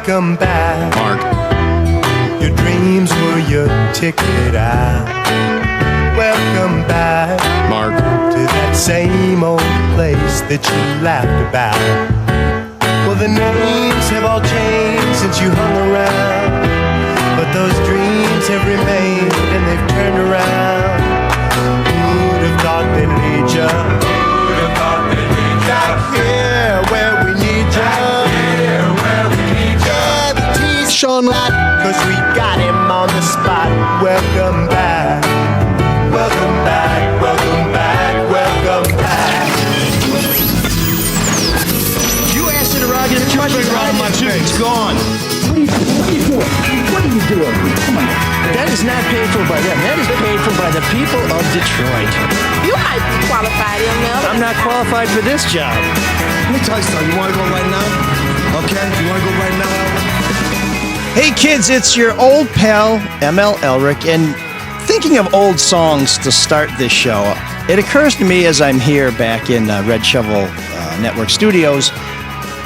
welcome back. Marc. Your dreams were your ticket out. Welcome back, Marc. to that same old place that you laughed about. Well, the names have all changed since you hung around, but those dreams have remained and they've turned around. Who'd have thought they'd lead ya? Who'd have thought they'd lead ya? Back here where we need ya. Back here where we need ya. Yeah, the tease Shawn. 'cause we got him on the spot. Welcome back. Welcome back. Welcome back. Welcome back. You asked her to ride your truck around my suit. It's gone. What are you doing? Come on. That is not paid for by them. That is paid for by the people of Detroit. You might be qualified, Mel. I'm not qualified for this job. Let me tell you something. You want to go right now? Okay? You want to go right now? Hey kids, it's your old pal, ML Elric, and thinking of old songs to start this show, it occurs to me as I'm here back in Red Shovel Network Studios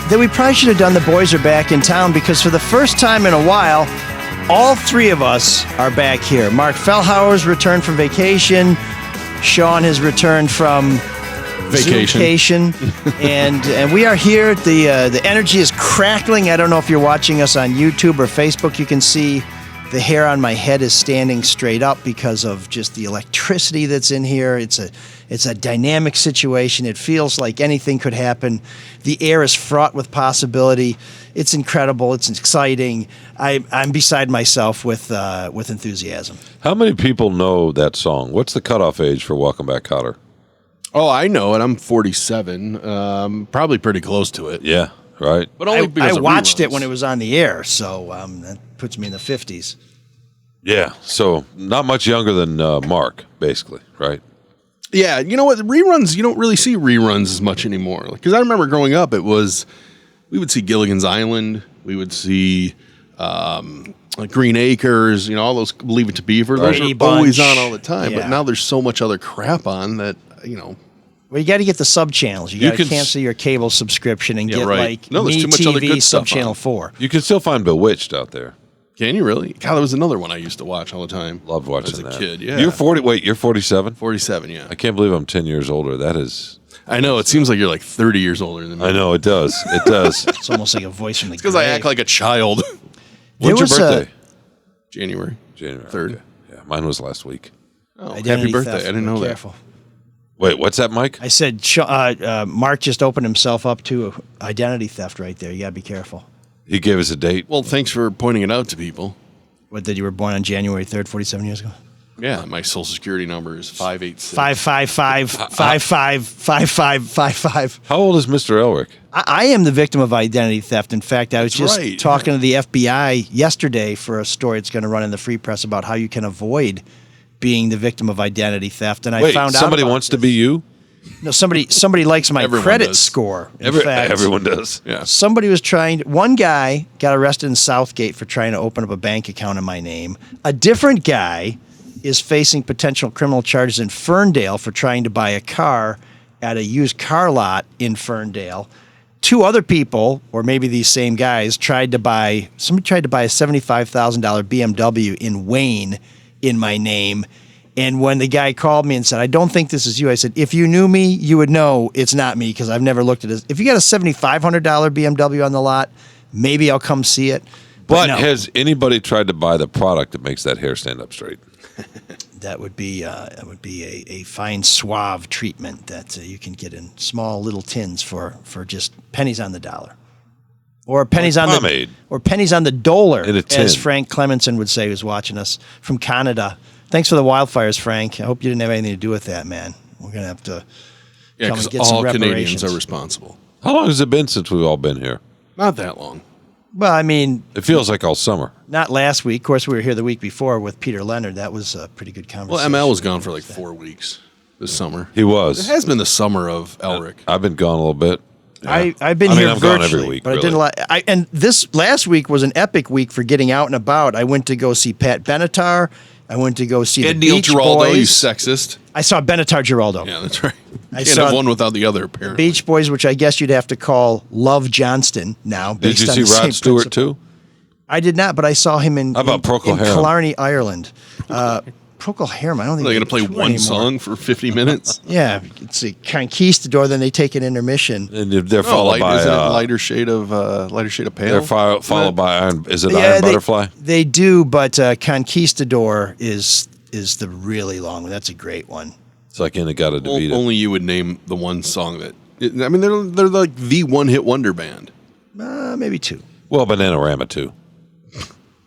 that we probably should have done The Boys Are Back in Town, because for the first time in a while, all three of us are back here. Marc Fellhauer's returned from vacation. Shawn has returned from Vacation. and we are here. The energy is crackling. I don't know if you're watching us on YouTube or Facebook. You can see the hair on my head is standing straight up because of just the electricity that's in here. It's a dynamic situation. It feels like anything could happen. The air is fraught with possibility. It's incredible. It's exciting. I'm beside myself with enthusiasm. How many people know that song? What's the cutoff age for Welcome Back, Kotter? Oh, I know it. I'm 47. Probably pretty close to it. Yeah, right. But only I because of watched it reruns. when it was on the air, so that puts me in the 50s. Yeah, so not much younger than Marc, basically, right? Yeah, you know what? Reruns, you don't really see reruns as much anymore. Because I remember growing up, we would see Gilligan's Island, we would see like Green Acres, all those Leave It to Beaver. Those Brady are always Bunch. on all the time. Yeah. But now there's so much other crap on that, Well, you got to get the sub channels. You got to cancel your cable subscription and Yeah, get right. like No, there's too much other MeTV good sub stuff channel on. 4. You can still find Bewitched out there. Can you really? God, that was another one I used to watch all the time. Loved watching as a that. kid. Yeah, You're 40. Wait, you're 47? 47. Yeah, I can't believe I'm 10 years older. That is. I know. It seems like you're like 30 years older than me. I know it does. It does. It's almost like a voice from the Because I act like a child. When's your was birthday? January January 3rd. okay. Yeah, mine was last week. Oh, Identity happy birthday! theft. I didn't know Careful. Wait, what's that, Mike? I said Marc just opened himself up to identity theft right there. You got to be careful. He gave us a date. that. Well, thanks for pointing it out to people. What, that you were born on January 3rd, 47 years ago? Yeah, my social security number is 586. 555-5555-5555. How old is Mr. Elric? I am the victim of identity theft. In fact, I was just right. talking to the FBI yesterday for a story that's going to run in the Free Press about how you can avoid being the victim of identity theft. And I Wait, found out somebody about wants to this. be you? No, somebody likes my Everyone credit does. score. In fact, Everyone does. Yeah. somebody was one guy got arrested in Southgate for trying to open up a bank account in my name. A different guy is facing potential criminal charges in Ferndale for trying to buy a car at a used car lot in Ferndale. Two other people, or maybe these same guys, tried to buy a $75,000 BMW in Wayne in my name. And when the guy called me and said, I don't think this is you, I said, if you knew me, you would know it's not me because I've never looked at it. If you got a $7,500 BMW on the lot, maybe I'll come see it. But no. has anybody tried to buy the product that makes that hair stand up straight? That would be a fine suave treatment that you can get in small little tins for just pennies on the dollar. Or pennies on pomade. the dollar, In a tin. as Frank Clemenson would say, who's watching us from Canada. Thanks for the wildfires, Frank. I hope you didn't have anything to do with that, man. We're going to have to Yeah, come and because get some all Canadians reparations. are responsible. How long has it been since we've all been here? Not that long. Well, I mean, It feels like all summer. not last week. Of course, we were here the week before with Peter Leonard. That was a pretty good Well, conversation. ML was gone for like 4 weeks this summer. He It was. has been the summer of Elric. I've been gone a little bit. Yeah. I've been I mean, here I'm gone virtually, every week, but I did a really. lot. And this last week was an epic week for getting out and about. I went to go see Pat Benatar. I went to go see the And Neil Beach Giraldo, you Boys. sexist. I saw Benatar Giraldo. Yeah, that's right. I Can't saw have one without the other, apparently. Beach Boys, which I guess you'd have to call Love Johnston now. Did Based you on see the same Rod Stewart principle. too? I did not, but I saw him in, How about Procol Harum? Killarney, Ireland. Procol Harum, I don't think They're going to play tour one anymore. song for 50 minutes. Yeah, it's a Conquistador, then they take an intermission. And they're followed by isn't it lighter shade of pale? they're followed by Iron. Is it Yeah, Iron Butterfly? They do, but Conquistador is the really long one. That's a great one. It's like In-A-Gadda-Da-Vida. Only you would name the one song that. I mean, they're like the one-hit wonder band. Maybe two. Well, Bananarama too.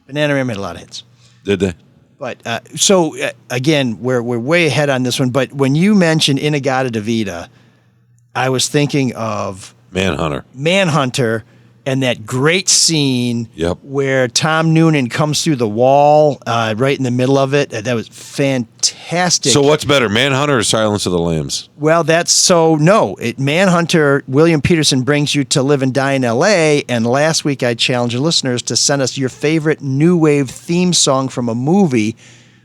Bananarama had a lot of hits. Did they? But again, we're way ahead on this one. But when you mentioned In-A-Gadda-Da-Vida, I was thinking of Manhunter and that great scene where Tom Noonan comes through the wall right in the middle of it. That was fantastic. So what's better, Manhunter or Silence of the Lambs? Well, Manhunter, William Peterson brings you To Live and Die in L.A., and last week I challenged your listeners to send us your favorite new wave theme song from a movie.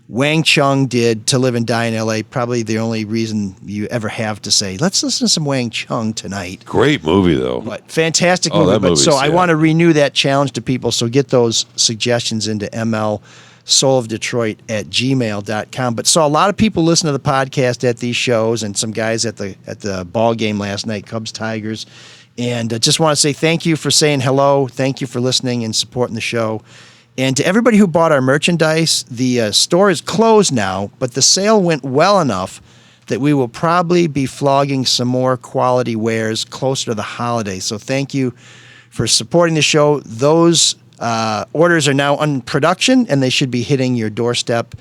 Wang Chung did To Live and Die in L.A., probably the only reason you ever have to say, let's listen to some Wang Chung tonight. Great movie, though. But fantastic Oh, movie. that movie's, I want to renew that challenge to people, so get those suggestions into mlsoulofdetroit@gmail.com. But saw a lot of people listen to the podcast at these shows, and some guys at the ball game last night, Cubs Tigers. And just want to say thank you for saying hello. Thank you for listening and supporting the show. And to everybody who bought our merchandise, the store is closed now, but the sale went well enough that we will probably be flogging some more quality wares closer to the holidays. So thank you for supporting the show. Those orders are now in production, and they should be hitting your doorstep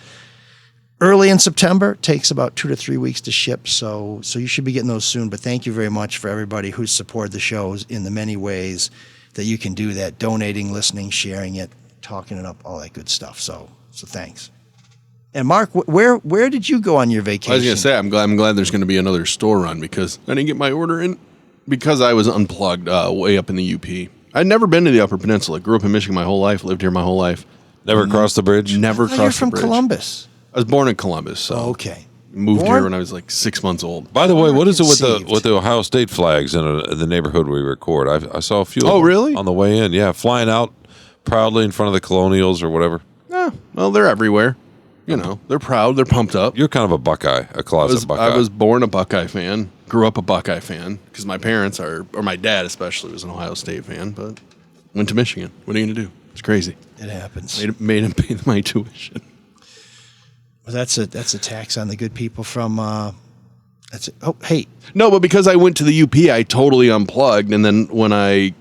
early in September. It takes about 2 to 3 weeks to ship, so you should be getting those soon. But thank you very much for everybody who's supported the shows in the many ways that you can do that: donating, listening, sharing it, talking it up, all that good stuff. So thanks. And Mark, where did you go on your vacation? I was going to say, I'm glad there's going to be another store run, because I didn't get my order in because I was unplugged way up in the UP. I'd never been to the Upper Peninsula. Grew up in Michigan my whole life, lived here my whole life. Never crossed the bridge? Never You're crossed the from bridge. Columbus. I was born in Columbus, so Okay. moved here when I was like 6 months old. By the way, what is it Conceived. with the Ohio State flags in the neighborhood we record? I saw a few of Oh, them really? on the way in. Yeah, flying out proudly in front of the Colonials or whatever. Yeah, well, they're everywhere. You know, they're proud. They're pumped up. You're kind of a Buckeye, a closet Buckeye. I was born a Buckeye fan, grew up a Buckeye fan, because my parents or my dad especially was an Ohio State fan, but went to Michigan. What are you going to do? It's crazy. It happens. Made him pay my tuition. Well, that's a tax on the good people from. Hey. No, but because I went to the UP, I totally unplugged, and then when I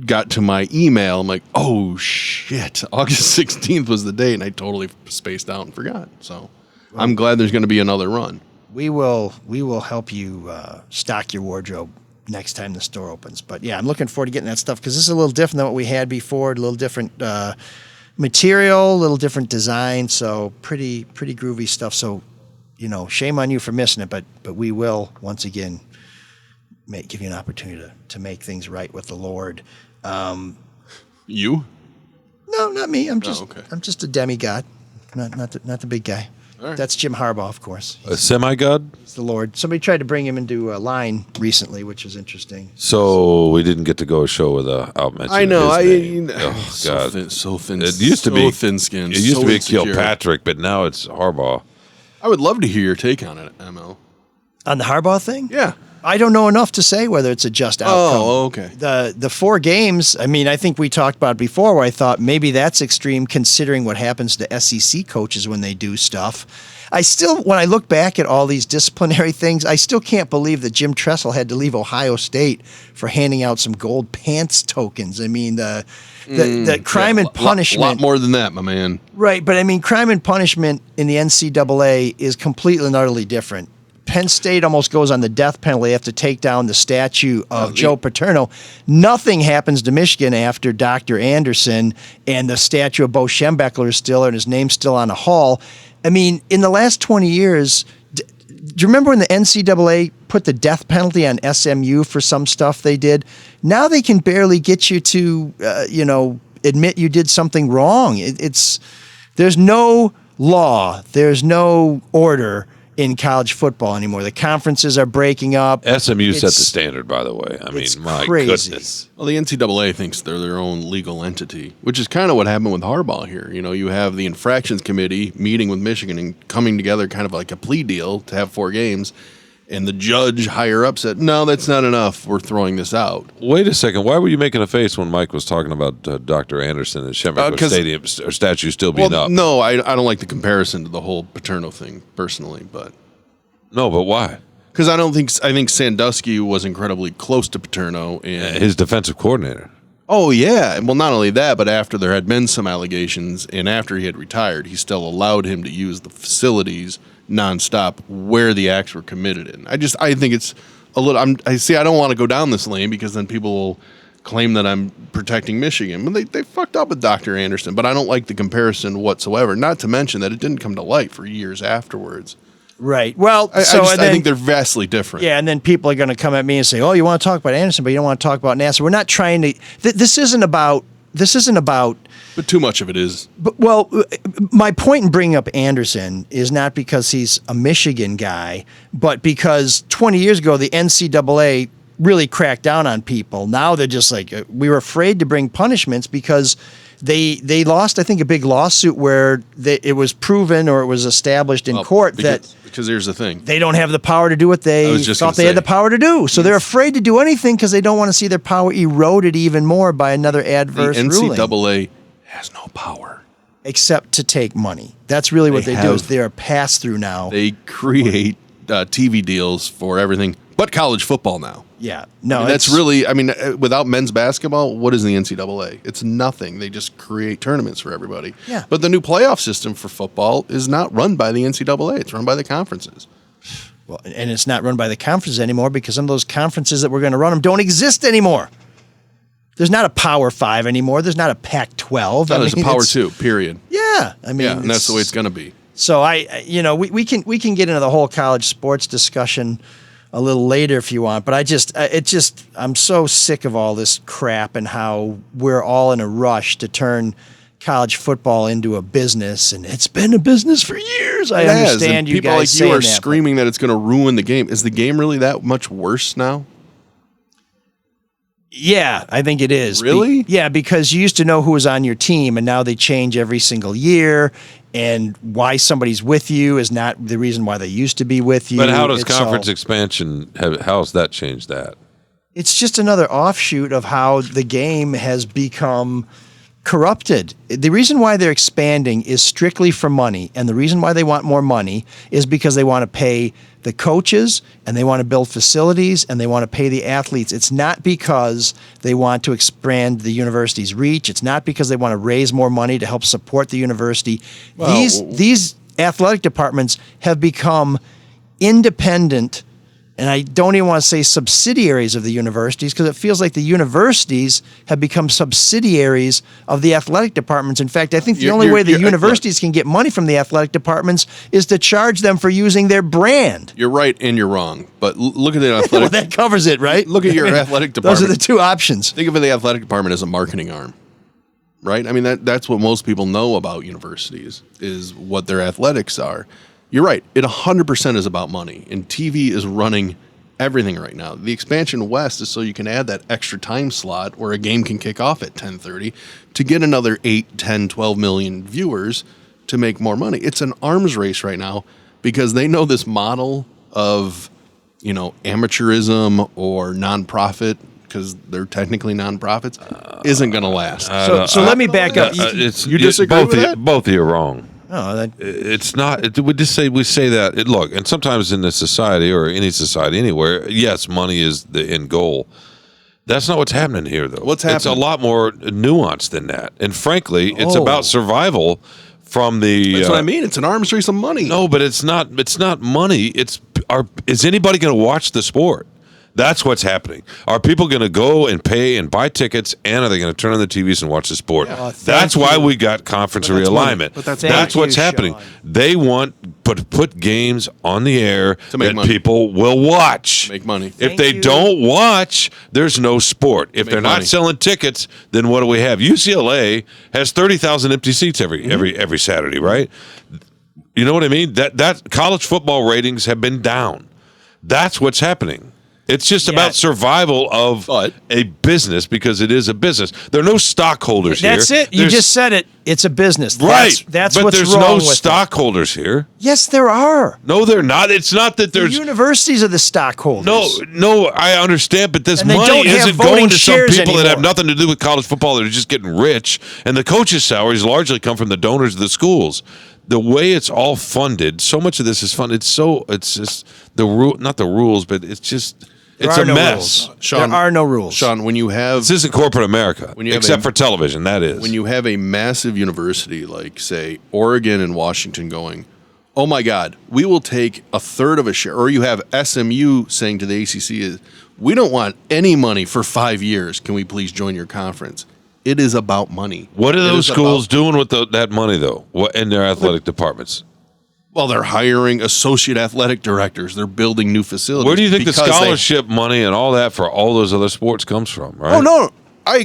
got to my email, I'm like, oh shit, August 16th was the date, and I totally spaced out and forgot. So I'm glad there's going to be another run. We will help you stock your wardrobe next time the store opens. But yeah, I'm looking forward to getting that stuff, because this is a little different than what we had before. A little different material, a little different design. So pretty groovy stuff. So shame on you for missing it, but we will once again give you an opportunity to make things right with the Lord. You? No, not me. I'm just okay. I'm just a demigod, not the big guy. right. That's Jim Harbaugh, of course. A semi-god? He's the Lord. Somebody tried to bring him into a line recently, which was interesting. So we didn't get to go a show without mentioning I know. his name. Oh, God. So thin. It used to be thin-skinned. It used so to be insecure. Kilpatrick, but now it's Harbaugh. I would love to hear your take on it, ML. On the Harbaugh thing? Yeah. I don't know enough to say whether it's a just outcome. Oh, okay. The 4 games, I mean, I think we talked about it before, where I thought maybe that's extreme considering what happens to SEC coaches when they do stuff. I still, when I look back at all these disciplinary things, I still can't believe that Jim Tressel had to leave Ohio State for handing out some gold pants tokens. I mean, the crime and punishment. A lot more than that, my man. Right, but I mean, crime and punishment in the NCAA is completely and utterly different. Penn State almost goes on the death penalty. They have to take down the statue of Joe Paterno. Nothing happens to Michigan after Dr. Anderson, and the statue of Bo Schembechler is still there, and his name's still on a hall. I mean, in the last 20 years, do you remember when the NCAA put the death penalty on SMU for some stuff they did? Now they can barely get you to, admit you did something wrong. There's no law, there's no order in college football anymore. The conferences are breaking up. SMU set the It's- standard, by the way. I mean, it's my crazy. goodness. Well, the NCAA thinks they're their own legal entity, which is kind of what happened with Harbaugh here. You know, you have the infractions committee meeting with Michigan and coming together kind of like a plea deal to have 4 games. And the judge higher up said, no, that's not enough. We're throwing this out. Wait a second. Why were you making a face when Mike was talking about Dr. Anderson and Shamrock 'cause- Stadium or statue still being up? No, I don't like the comparison to the whole Paterno thing personally, but No, but why? because I think Sandusky was incredibly close to Paterno, and His defensive coordinator. oh yeah, well not only that, but after there had been some allegations, and after he had retired, he still allowed him to use the facilities nonstop where the acts were committed in. I think it's a little. I don't want to go down this lane because then people will claim that I'm protecting Michigan. But they fucked up with Dr. Anderson, but I don't like the comparison whatsoever. Not to mention that it didn't come to light for years afterwards. Right. Well, I and then, think they're vastly different. yeah, and then people are going to come at me and say, "Oh, you want to talk about Anderson, but you don't want to talk about NASA." We're not trying to. This isn't about. But too much of it is. But, well, my point in bringing up Anderson is not because he's a Michigan guy, but because 20 years ago the NCAA really cracked down on people. Now they're just like, we were afraid to bring punishments because they lost, I think, a big lawsuit where it was proven or it was established in court because here's the thing. they don't have the power to do what they was just thought gonna they had say. the power to do. So they're afraid to do anything because they don't want to see their power eroded even more by another The adverse ruling. NCAA has no power. Except to take money. That's really what They they do. Is have- they're a pass through now. They create TV deals for everything but college football now. Yeah, no, That's it's- really, without men's basketball, what is the NCAA? It's nothing. They just create tournaments for everybody. Yeah. But the new playoff system for football is not run by the NCAA. It's run by the conferences. well, and it's not run by the conferences anymore because some of those conferences that were going to run them don't exist anymore. There's not a Power 5 anymore. There's not a Pac-12. No, there's a Power it's- 2, period. Yeah, I mean, Yeah, and that's the way it's going to be. So we can get into the whole college sports discussion a little later if you want, but I'm so sick of all this crap and how we're all in a rush to turn college football into a business, and it's been a business for years. I It has, understand and you people guys like saying you are that, but- screaming that it's going to ruin the game. Is the game really that much worse now? Yeah, I think it is. Really? Yeah, because you used to know who was on your team, and now they change every single year. And why somebody's with you is not the reason why they used to be with you. But how does It's conference all- expansion, how has that changed that? It's just another offshoot of how the game has become corrupted. The reason why they're expanding is strictly for money, and the reason why they want more money is because they want to pay the coaches and they want to build facilities and they want to pay the athletes. It's not because they want to expand the university's reach. It's not because they want to raise more money to help support the university. These athletic departments have become independent, and I don't even want to say subsidiaries of the universities because it feels like the universities have become subsidiaries of the athletic departments. In fact, I think the only way the universities can get money from the athletic departments is to charge them for using their brand. You're right and you're wrong. But look at the athletic. Well, that covers it, right? Look at your athletic department. Those are the two options. Think of the athletic department as a marketing arm, right? I mean, that's what most people know about universities is what their athletics are. You're right. It 100% is about money, and TV is running everything right now. The expansion west is so you can add that extra time slot where a game can kick off at 10:30 to get another 8, 10, 12 million viewers to make more money. It's an arms race right now because they know this model of, amateurism or nonprofit, because they're technically nonprofits, isn't going to last. So let me back up. You disagree both with of that? Both of you are wrong. Oh, It's not. We say that. Look, and sometimes in this society or any society anywhere, yes, money is the end goal. That's not what's happening here, though. What's It's a happening? lot more nuanced than that. And frankly, it's Oh. about survival from the. That's what I mean. It's an arms race of money. No, but it's not. It's not money. Is anybody going to watch the sport? That's what's happening. Are people going to go and pay and buy tickets, and are they going to turn on the TVs and watch the sport? That's why we got conference But that's realignment. money. But that's That's money. what's Thank you, happening. Shawn. They want to put games on the air To make that money. people will watch. Make money. If Thank they you. don't watch, there's no sport. If Make they're not money. selling tickets, then what do we have? UCLA has 30,000 empty seats every Saturday, right? You know what I mean? That college football ratings have been down. That's what's happening. It's just about survival of a business because it is a business. There are no stockholders here. That's it. You just said it. It's a business. Right. That's but what's there's wrong no with stockholders here. Yes, there are. No, they're not. It's not that The there's universities are the stockholders. No, I understand, but this And they money don't have isn't voting going to some shares people that have anymore. nothing to do with college football. They're just getting rich, and the coaches' salaries largely come from the donors of the schools. The way it's all funded, so much of this is funded. It's just not the rules, but it's just. It's a mess. Shawn, There are no rules. Shawn, when you have This isn't corporate America, except for television. That is. when you have a massive university like, say, Oregon and Washington going, oh my God, we will take a third of a share, or you have SMU saying to the ACC, we don't want any money for 5 years. Can we please join your conference? It is about money. What are It those is schools about- doing with that money, though? What in their athletic departments? Well, they're hiring associate athletic directors. They're building new facilities. Where do you think the because scholarship money and all that for all those other sports comes from? Right? Oh no, I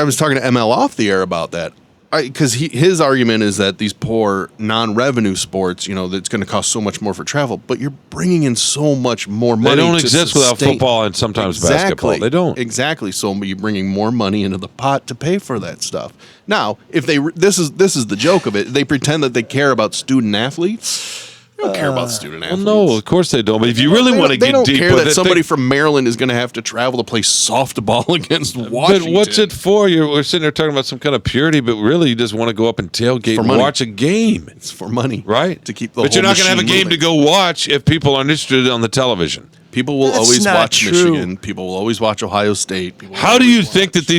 was talking to ML off the air about that. Because his argument is that these poor non-revenue sports, that's going to cost so much more for travel, but you're bringing in so much more money. They don't to exist without sustain- football and sometimes basketball. They don't. Exactly. So you're bringing more money into the pot to pay for that stuff. Now, if this is the joke of it, they pretend that they care about student athletes. They don't care about student Well, athletes. no, of course they don't. But if you really want to they get don't deep care with that it, somebody from Maryland is going to have to travel to play softball against but Washington. what's it for? We're sitting there talking about some kind of purity, but really you just want to go up and tailgate and money. watch a game. It's for money, Right? To keep the. But you're whole not going to have a machine game to moving. go watch if people aren't interested on the television. People will That's always not watch true. Michigan. People will always watch Ohio State. People will How do you always think watch- that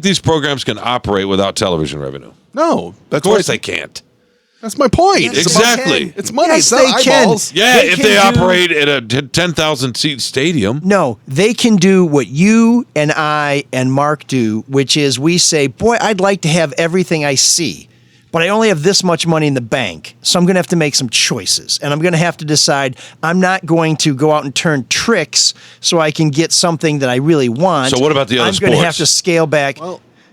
these programs can operate without television revenue? No, Of that's course why- they can't. That's my point. It's Exactly. about- It's money. Yes, it's not they can. eyeballs. Yeah, They if can they do- operate at a 10,000 seat stadium. No, they can do what you and I and Marc do, which is we say, boy, I'd like to have everything I see, but I only have this much money in the bank. So I'm going to have to make some choices. And I'm going to have to decide I'm not going to go out and turn tricks so I can get something that I really want. So what about the other I'm going to have sports? to scale back.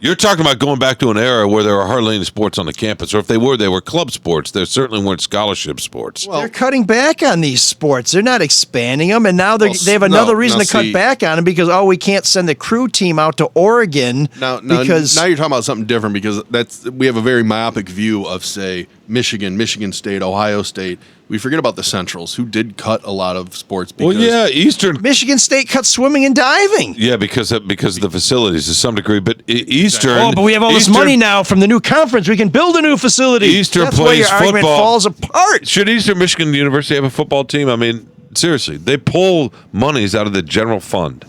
You're talking about going back to an era where there were hardly any sports on the campus, or if they were club sports. There certainly weren't scholarship sports. They're cutting back on these sports. They're not expanding them, and now they have another reason to cut back on them because we can't send the crew team out to Oregon Now because you're talking about something different because we have a very myopic view of, say, Michigan State, Ohio State. We forget about the Centrals, who did cut a lot of sports. Because Well, yeah, Eastern. Michigan State cut swimming and diving. Yeah, because of the facilities to some degree, but Eastern. Oh, but we have all this Eastern- money now from the new conference. We can build a new facility. Eastern That's why plays your argument football. falls apart. Should Eastern Michigan University have a football team? I mean, seriously, they pull monies out of the general fund.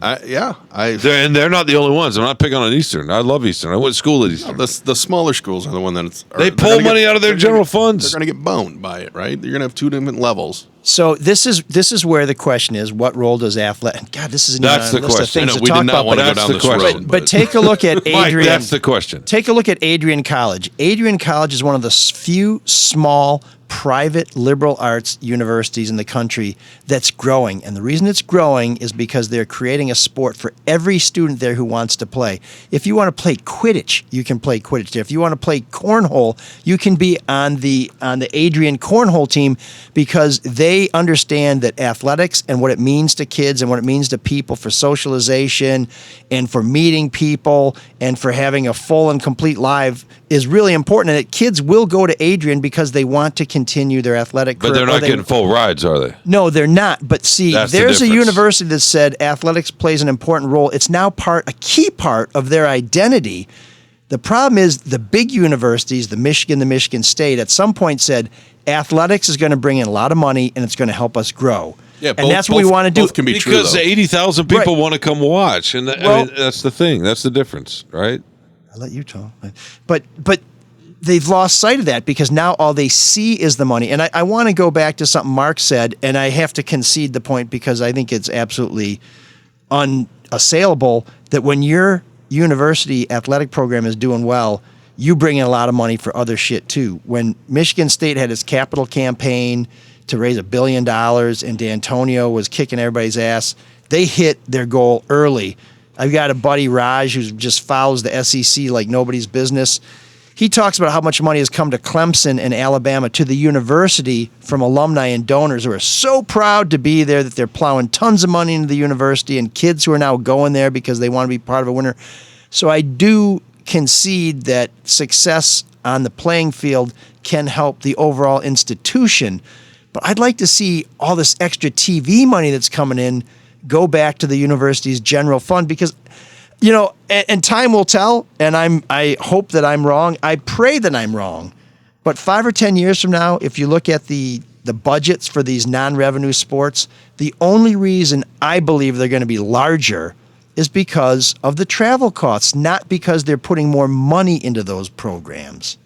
They're not the only ones. I'm not picking on Eastern. I love Eastern. I went to school at Eastern. the smaller schools are the one that They pull money out of their general funds. They're going to get boned by it, right? You're going to have two different levels. So this is where the question is: what role does athletic? God, this isn't That's even on the a list of question. things No, to we talk did not about. want to but- go that's down the this question. road. But take a look at Mike, Adrian. that's the question. Take a look at Adrian College. Adrian College is one of the few small private liberal arts universities in the country that's growing. And the reason it's growing is because they're creating a sport for every student there who wants to play. If you want to play Quidditch, you can play Quidditch there. If you want to play cornhole, you can be on the Adrian cornhole team because they understand that athletics and what it means to kids and what it means to people for socialization and for meeting people and for having a full and complete life is really important, and that kids will go to Adrian because they want to continue their athletic But career. they're not or they- getting full rides, are they? No, they're not. But see, That's the there's a difference. university that said athletics plays an important role. It's now a key part of their identity. The problem is the big universities, the Michigan State, at some point said athletics is going to bring in a lot of money and it's going to help us grow. Yeah, and that's what we want to do. Both can be true, Because though. 80,000 people Right. want to come watch, and Well- that's the thing. That's the difference, right? I'll let you talk. But they've lost sight of that because now all they see is the money. And I want to go back to something Marc said, and I have to concede the point because I think it's absolutely unassailable that when your university athletic program is doing well, you bring in a lot of money for other shit too. When Michigan State had its capital campaign to raise $1 billion and D'Antonio was kicking everybody's ass, they hit their goal early. I've got a buddy, Raj, who just follows the SEC like nobody's business. he talks about how much money has come to Clemson and Alabama to the university from alumni and donors who are so proud to be there that they're plowing tons of money into the university, and kids who are now going there because they want to be part of a winner. So I do concede that success on the playing field can help the overall institution. But I'd like to see all this extra TV money that's coming in go back to the university's general fund, because, you know, and time will tell, and I hope that I'm wrong. I pray that I'm wrong. But 5 or 10 years from now, if you look at the budgets for these non-revenue sports, the only reason I believe they're going to be larger is because of the travel costs, not because they're putting more money into those programs.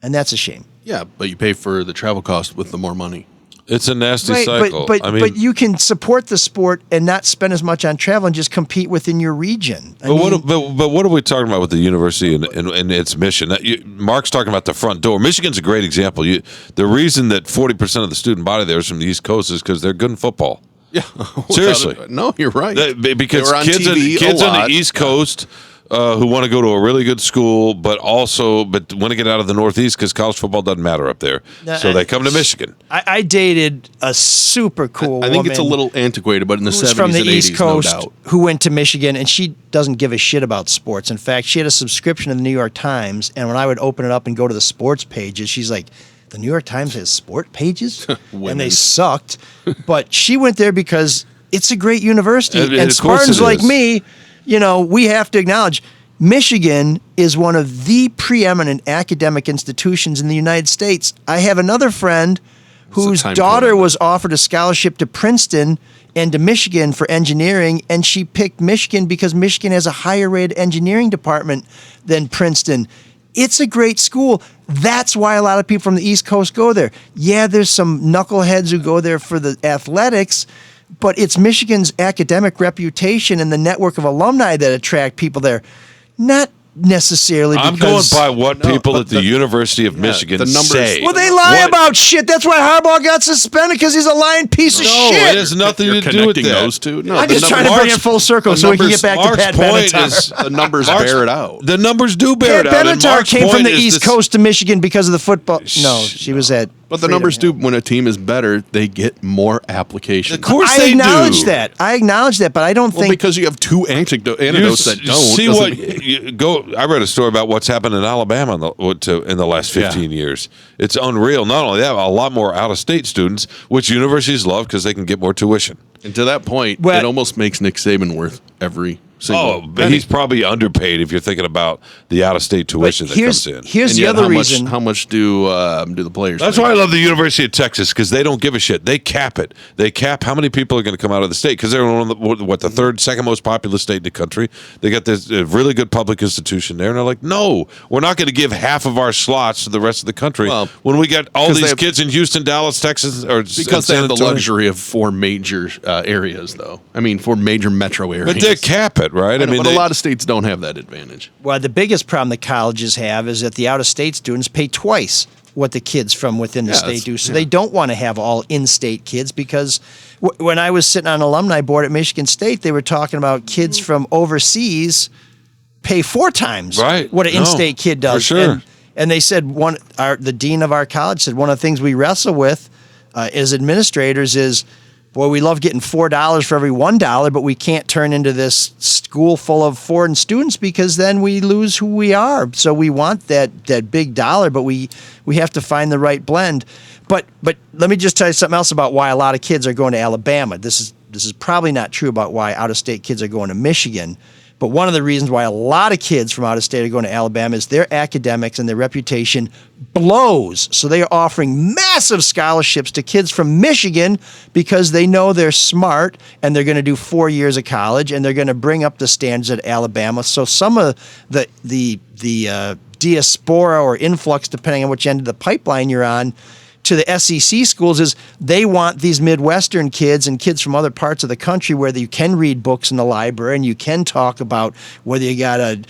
And that's a shame. Yeah, but you pay for the travel cost with the more money. It's a nasty Right, cycle. but you can support the sport and not spend as much on travel and just compete within your region. But what are we talking about with the university and its mission? Marc's talking about the front door. Michigan's a great example. The reason that 40% of the student body there is from the East Coast is because they're good in football. Yeah, Seriously. No, you're right. Because They were on kids on TV a lot. the East Coast who want to go to a really good school, but want to get out of the Northeast because college football doesn't matter up there. So they come to Michigan. I dated a super cool woman. I think it's a little antiquated, but in the who was 70s from the and East 80s, Coast, no doubt. who went to Michigan, and she doesn't give a shit about sports. In fact, she had a subscription to the New York Times, and when I would open it up and go to the sports pages, she's like, the New York Times has sport pages? And they sucked. But she went there because it's a great university. And of course Spartans it like is. me, you know, we have to acknowledge Michigan is one of the preeminent academic institutions in the United States. I have another friend whose time daughter code. was offered a scholarship to Princeton and to Michigan for engineering, and she picked Michigan because Michigan has a higher rated engineering department than Princeton. It's a great school. That's why a lot of people from the East Coast go there. Yeah, there's some knuckleheads who go there for the athletics, but it's Michigan's academic reputation and the network of alumni that attract people there. Not necessarily I'm because... going by what people but at the University of Michigan the numbers- say. Well, they lie What- about shit. That's why Harbaugh got suspended, because he's a lying piece of No, shit. it has nothing You're to do with connecting that. those two. No, I'm the just trying numbers- to bring it full circle so we can get back to Mark's Pat point Benatar. is The numbers bear it out. The numbers do bear Pat it out. and Benatar Mark's came from point the is East this- Coast to Michigan because of the football. No, she was at. But the Freedom, numbers yeah. do, when a team is better, they get more applications. Of course I they acknowledge do. that. I acknowledge that, but I don't Well, think. because you have two antidotes that don't. See doesn't what mean- you go. I read a story about what's happened in Alabama in the last 15 years. It's unreal. Not only that, a lot more out-of-state students, which universities love because they can get more tuition. And to that point, Well- it almost makes Nick Saban worth every single. Oh, but he's probably underpaid if you're thinking about the out-of-state tuition that here's comes in. here's And the yet other how reason. How much do the players? That's make? why I love the University of Texas, because they don't give a shit. They cap it. They cap how many people are going to come out of the state, because they're one of the second most populous state in the country. They got this really good public institution there, and they're like, no, we're not going to give half of our slots to the rest of the country Well, when we got all 'cause they these have- kids in Houston, Dallas, Texas, or Because San they have the Antonio. luxury of 4 major areas, though. I mean, 4 major metro areas. But they cap it, right? I know, but they- a lot of states don't have that advantage. Well, the biggest problem that colleges have is that the out-of-state students pay twice what the kids from within the Yeah, state that's- do. So yeah. they don't want to have all in-state kids, because when I was sitting on an alumni board at Michigan State, they were talking about kids from overseas pay 4 times Right. what an No, in-state kid does. for sure. And they said the dean of our college said one of the things we wrestle with as administrators is, boy, we love getting $4 for every $1, but we can't turn into this school full of foreign students because then we lose who we are. So we want that big dollar, but we have to find the right blend. But let me just tell you something else about why a lot of kids are going to Alabama. This is probably not true about why out-of-state kids are going to Michigan. But one of the reasons why a lot of kids from out of state are going to Alabama is their academics and their reputation blows. So they are offering massive scholarships to kids from Michigan because they know they're smart and they're going to do 4 years of college and they're going to bring up the standards at Alabama. So some of the diaspora or influx, depending on which end of the pipeline you're on, to the SEC schools is they want these Midwestern kids and kids from other parts of the country where you can read books in the library and you can talk about whether you got a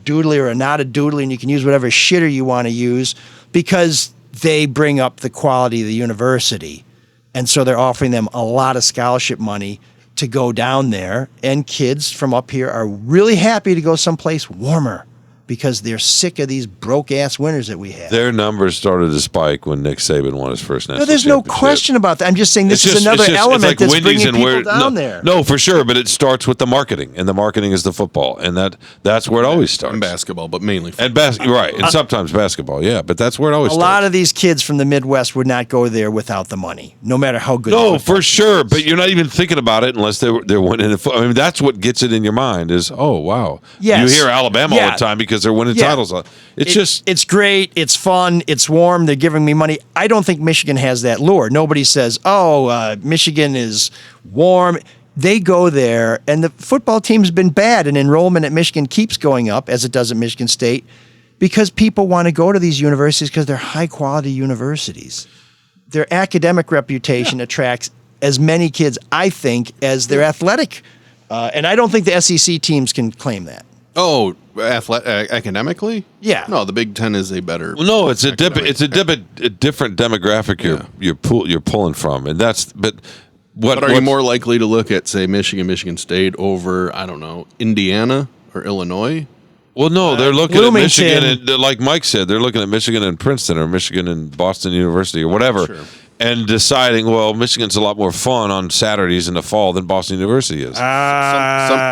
doodly or not a doodly, and you can use whatever shitter you want to use because they bring up the quality of the university. And so they're offering them a lot of scholarship money to go down there, and kids from up here are really happy to go someplace warmer. because they're sick of these broke-ass winners that we have. Their numbers started to spike when Nick Saban won his first national No, there's no championship. question about that. I'm just saying this is another element like that's Wendy's bringing and people down there. No, for sure, but it starts with the marketing, and the marketing is the football, and that's where it always starts. And basketball, but mainly football. And right, and sometimes basketball, yeah, but that's where it always A starts. lot of these kids from the Midwest would not go there without the money, no matter how good. No, the football for sure, is. but you're not even thinking about it unless they're winning. I mean, that's what gets it in your mind is, oh, wow. Yes. You hear Alabama all Yeah. the time because they're winning Yeah. titles. It's great, it's fun, it's warm. They're giving me money. I don't think Michigan has that lure. Nobody says, Michigan is warm. They go there, and the football team's been bad, and enrollment at Michigan keeps going up, as it does at Michigan State, because people want to go to these universities because they're high-quality universities. Their academic reputation attracts as many kids, I think, as their athletic. And I don't think the SEC teams can claim that. Oh, academically? Yeah. No, the Big Ten is a better. Well, no, it's a different demographic you're pulling from, and that's but. But are you more likely to look at, say, Michigan State over, I don't know, Indiana or Illinois? Well, no, they're looking Bloomington. at Michigan, and like Mike said, they're looking at Michigan and Princeton or Michigan and Boston University or whatever, Sure. and deciding, well, Michigan's a lot more fun on Saturdays in the fall than Boston University is.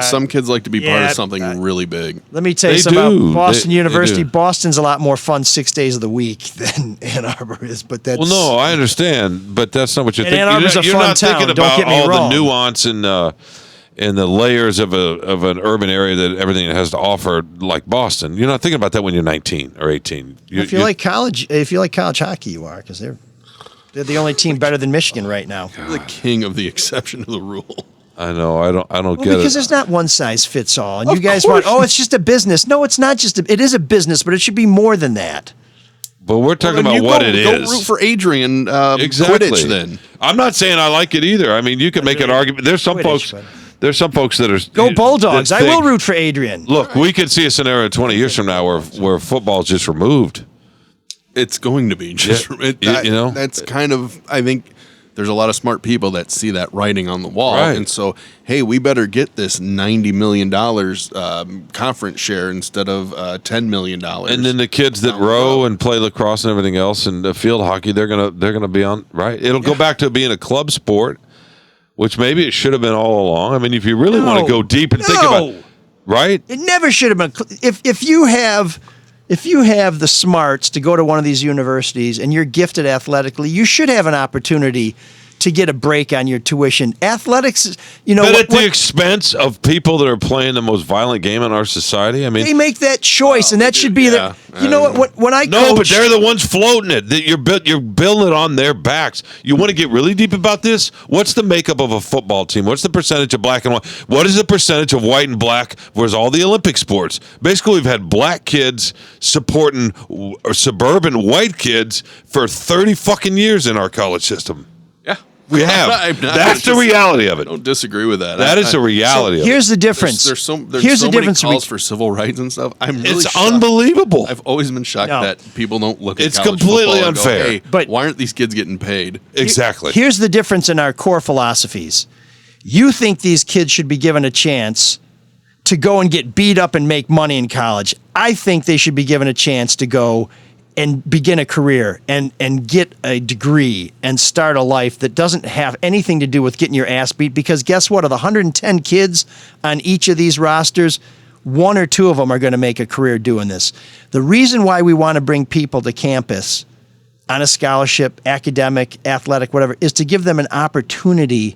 Some kids like to be part yeah, of something really big. Let me tell you They something do. about Boston They University. do. Boston's a lot more fun 6 days of the week than Ann Arbor is, but that's... Well, no, I understand, but that's not what you're And thinking. Ann Arbor's a You're fun not town, thinking don't about get me all wrong. the nuance and the layers of an urban area that everything it has to offer, like Boston. You're not thinking about that when you're 19 or 18. If you like college hockey, you are, because they're the only team better than Michigan right now. You're the king of the exception to the rule. I know. I don't Well, get because it. there's not one size fits all, and Of you guys course. want, it's just a business. No, it's not just. It is a business, but it should be more than that. But we're talking Well, then about what go, it go is. root for Adrian Exactly. Quidditch then. I'm not saying I like it either. I mean, you could make an argument. There's some Quidditch, folks. but- There's some folks that are Go Bulldogs! that I will think- root for Adrian. Look, we could see a scenario 20 years from now where football's just removed. It's going to be just Yeah, you know? That's kind of, I think there's a lot of smart people that see that writing on the wall, Right. and so hey, we better get this $90 million conference share instead of $10 million. And then the kids that row and play lacrosse and everything else and the field hockey, they're gonna be on right. It'll go back to being a club sport, which maybe it should have been all along. I mean, if you really want to go deep and think about it, right? It never should have been. If you have the smarts to go to one of these universities and you're gifted athletically, you should have an opportunity to get a break on your tuition. Athletics, But at the expense of people that are playing the most violent game in our society. I mean, they make that choice, and that should be yeah. You know what? When I no, coach, but they're the ones floating it. That you're building it on their backs. You want to get really deep about this? What's the makeup of a football team? What's the percentage of black and white? What is the percentage of white and black versus all the Olympic sports? Basically, we've had black kids supporting suburban white kids for 30 fucking years in our college system. Yeah, We have. That's the reality of it. Don't disagree with that. That is the reality of it. here's the difference. There's so here's the many difference. calls for civil rights and stuff. I'm really It's shocked. unbelievable. I've always been shocked No. that people don't look at It's college completely football and go, unfair. hey, But- why aren't these kids getting paid? Exactly. Here's the difference in our core philosophies. You think these kids should be given a chance to go and get beat up and make money in college. I think they should be given a chance to go and begin a career and get a degree and start a life that doesn't have anything to do with getting your ass beat, because guess what? Of the 110 kids on each of these rosters, 1 or 2 of them are going to make a career doing this. The reason why we want to bring people to campus on a scholarship, academic, athletic, whatever, is to give them an opportunity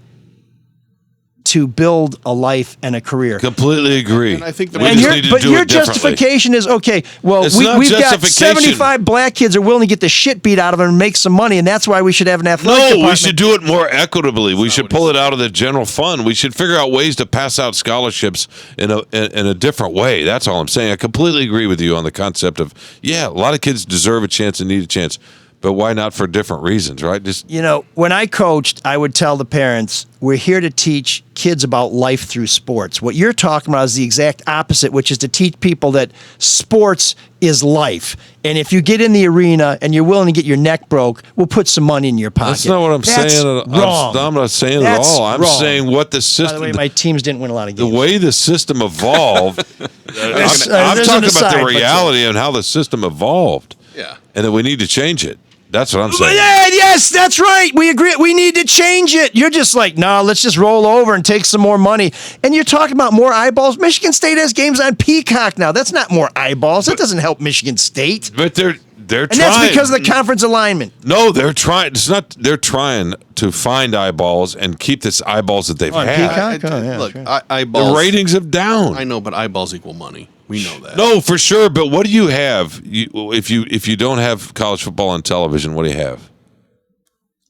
to build a life and a career. Completely agree. And I think that we we just just need to But do your it differently. justification is, okay, well, It's we've not got justification. 75 black kids are willing to get the shit beat out of them and make some money, and that's why we should have an athletic No, department. we should do it more equitably. We should pull it out of the general fund. We should figure out ways to pass out scholarships in a different way. That's all I'm saying. I completely agree with you on the concept of, yeah, a lot of kids deserve a chance and need a chance. but why not for different reasons, right? Just When I coached, I would tell the parents, we're here to teach kids about life through sports. What you're talking about is the exact opposite, which is to teach people that sports is life. And if you get in the arena and you're willing to get your neck broke, we'll put some money in your pocket. That's not what I'm saying. Wrong. I'm not saying it at all. I'm saying what the system. By the way, my teams didn't win a lot of games. The way the system evolved. I'm talking about the reality and how the system evolved. Yeah. And that we need to change it. That's what I'm saying. Yes, that's right. We agree. We need to change it. You're just like, no, let's just roll over and take some more money. And you're talking about more eyeballs. Michigan State has games on Peacock now. That's not more eyeballs. That doesn't help Michigan State. But they're And trying. that's because of the conference alignment. No, they're trying. It's not. They're trying to find eyeballs and keep this eyeballs that they've On had. Peacock? Look, sure. eyeballs. The ratings have down. I know, but eyeballs equal money. We know that. No, for sure. But what do you have? If you don't have college football on television, what do you have?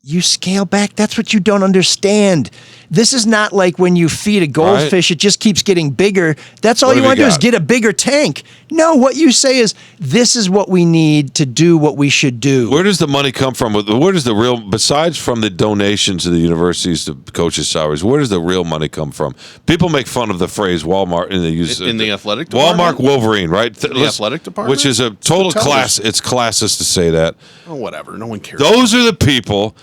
You scale back. That's what you don't understand. This is not like when you feed a goldfish, it just keeps getting bigger. That's all What you have want you to do is got? get a bigger tank. No, what you say is, this is what we need to do what we should do. Where does the money come from? Where does the real, besides from the donations to the universities, to coaches' salaries, where does the real money come from? People make fun of the phrase Walmart, and they use In the athletic Walmart department? Wolverine, right? The athletic department? Which is a total Tell class. us. It's classist to say that. Oh, whatever. No one cares. Those are the people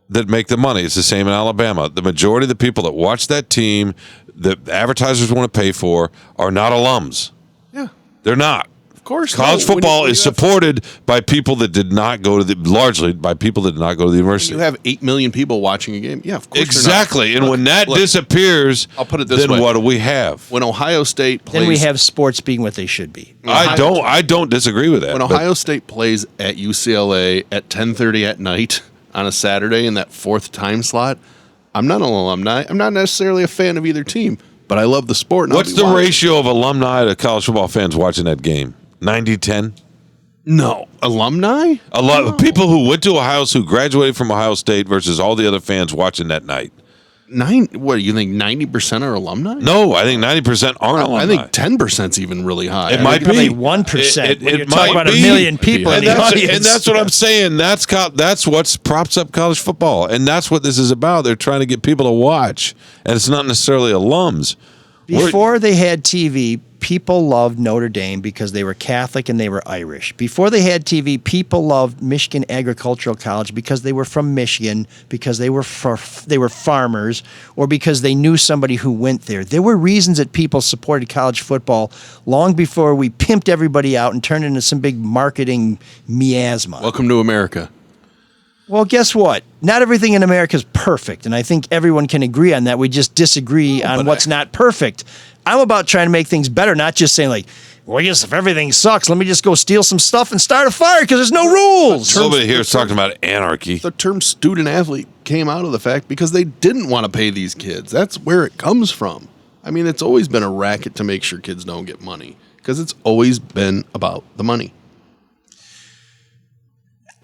that make the money. It's the same in Alabama. The majority of the people that watch that team, that advertisers want to pay for, are not alums. Yeah. They're not. Of course. College no. football When is you have- supported by people that did not go to the, largely by people that did not go to the university. You have 8 million people watching a game. Yeah, of course. Exactly. And when that look, disappears, I'll put it this then way. what do we have? When Ohio State plays, Then we have sports being what they should be. I don't disagree with that. when but Ohio State plays at UCLA at 10:30 at night on a Saturday in that fourth time slot, I'm not an alumni. I'm not necessarily a fan of either team, but I love the sport. And I'll what's be the watching. ratio of alumni to college football fans watching that game? 90-10? No, alumni. A lot of people who went to Ohio, who graduated from Ohio State versus all the other fans watching that night. What do you think? 90% are alumni? No, I think 90% aren't alumni. I think 10%'s even really high. It I might think Probably be 1%. When It you're talking might about a be. million people in and the that's, audience. and that's what I'm saying. That's what props up college football, and that's what this is about. They're trying to get people to watch, and it's not necessarily alums. Before they had TV, people loved Notre Dame because they were Catholic and they were Irish. Before they had TV, people loved Michigan Agricultural College because they were from Michigan, because they were farmers, or because they knew somebody who went there. There were reasons that people supported college football long before we pimped everybody out and turned into some big marketing miasma. Welcome to America. Well, guess what? Not everything in America is perfect, and I think everyone can agree on that. We just disagree on what's not perfect. I'm about trying to make things better, not just saying like, well, I guess if everything sucks, let me just go steal some stuff and start a fire because there's no rules. Nobody here is talking about anarchy. The term student athlete came out of the fact because they didn't want to pay these kids. That's where it comes from. I mean, it's always been a racket to make sure kids don't get money because it's always been about the money.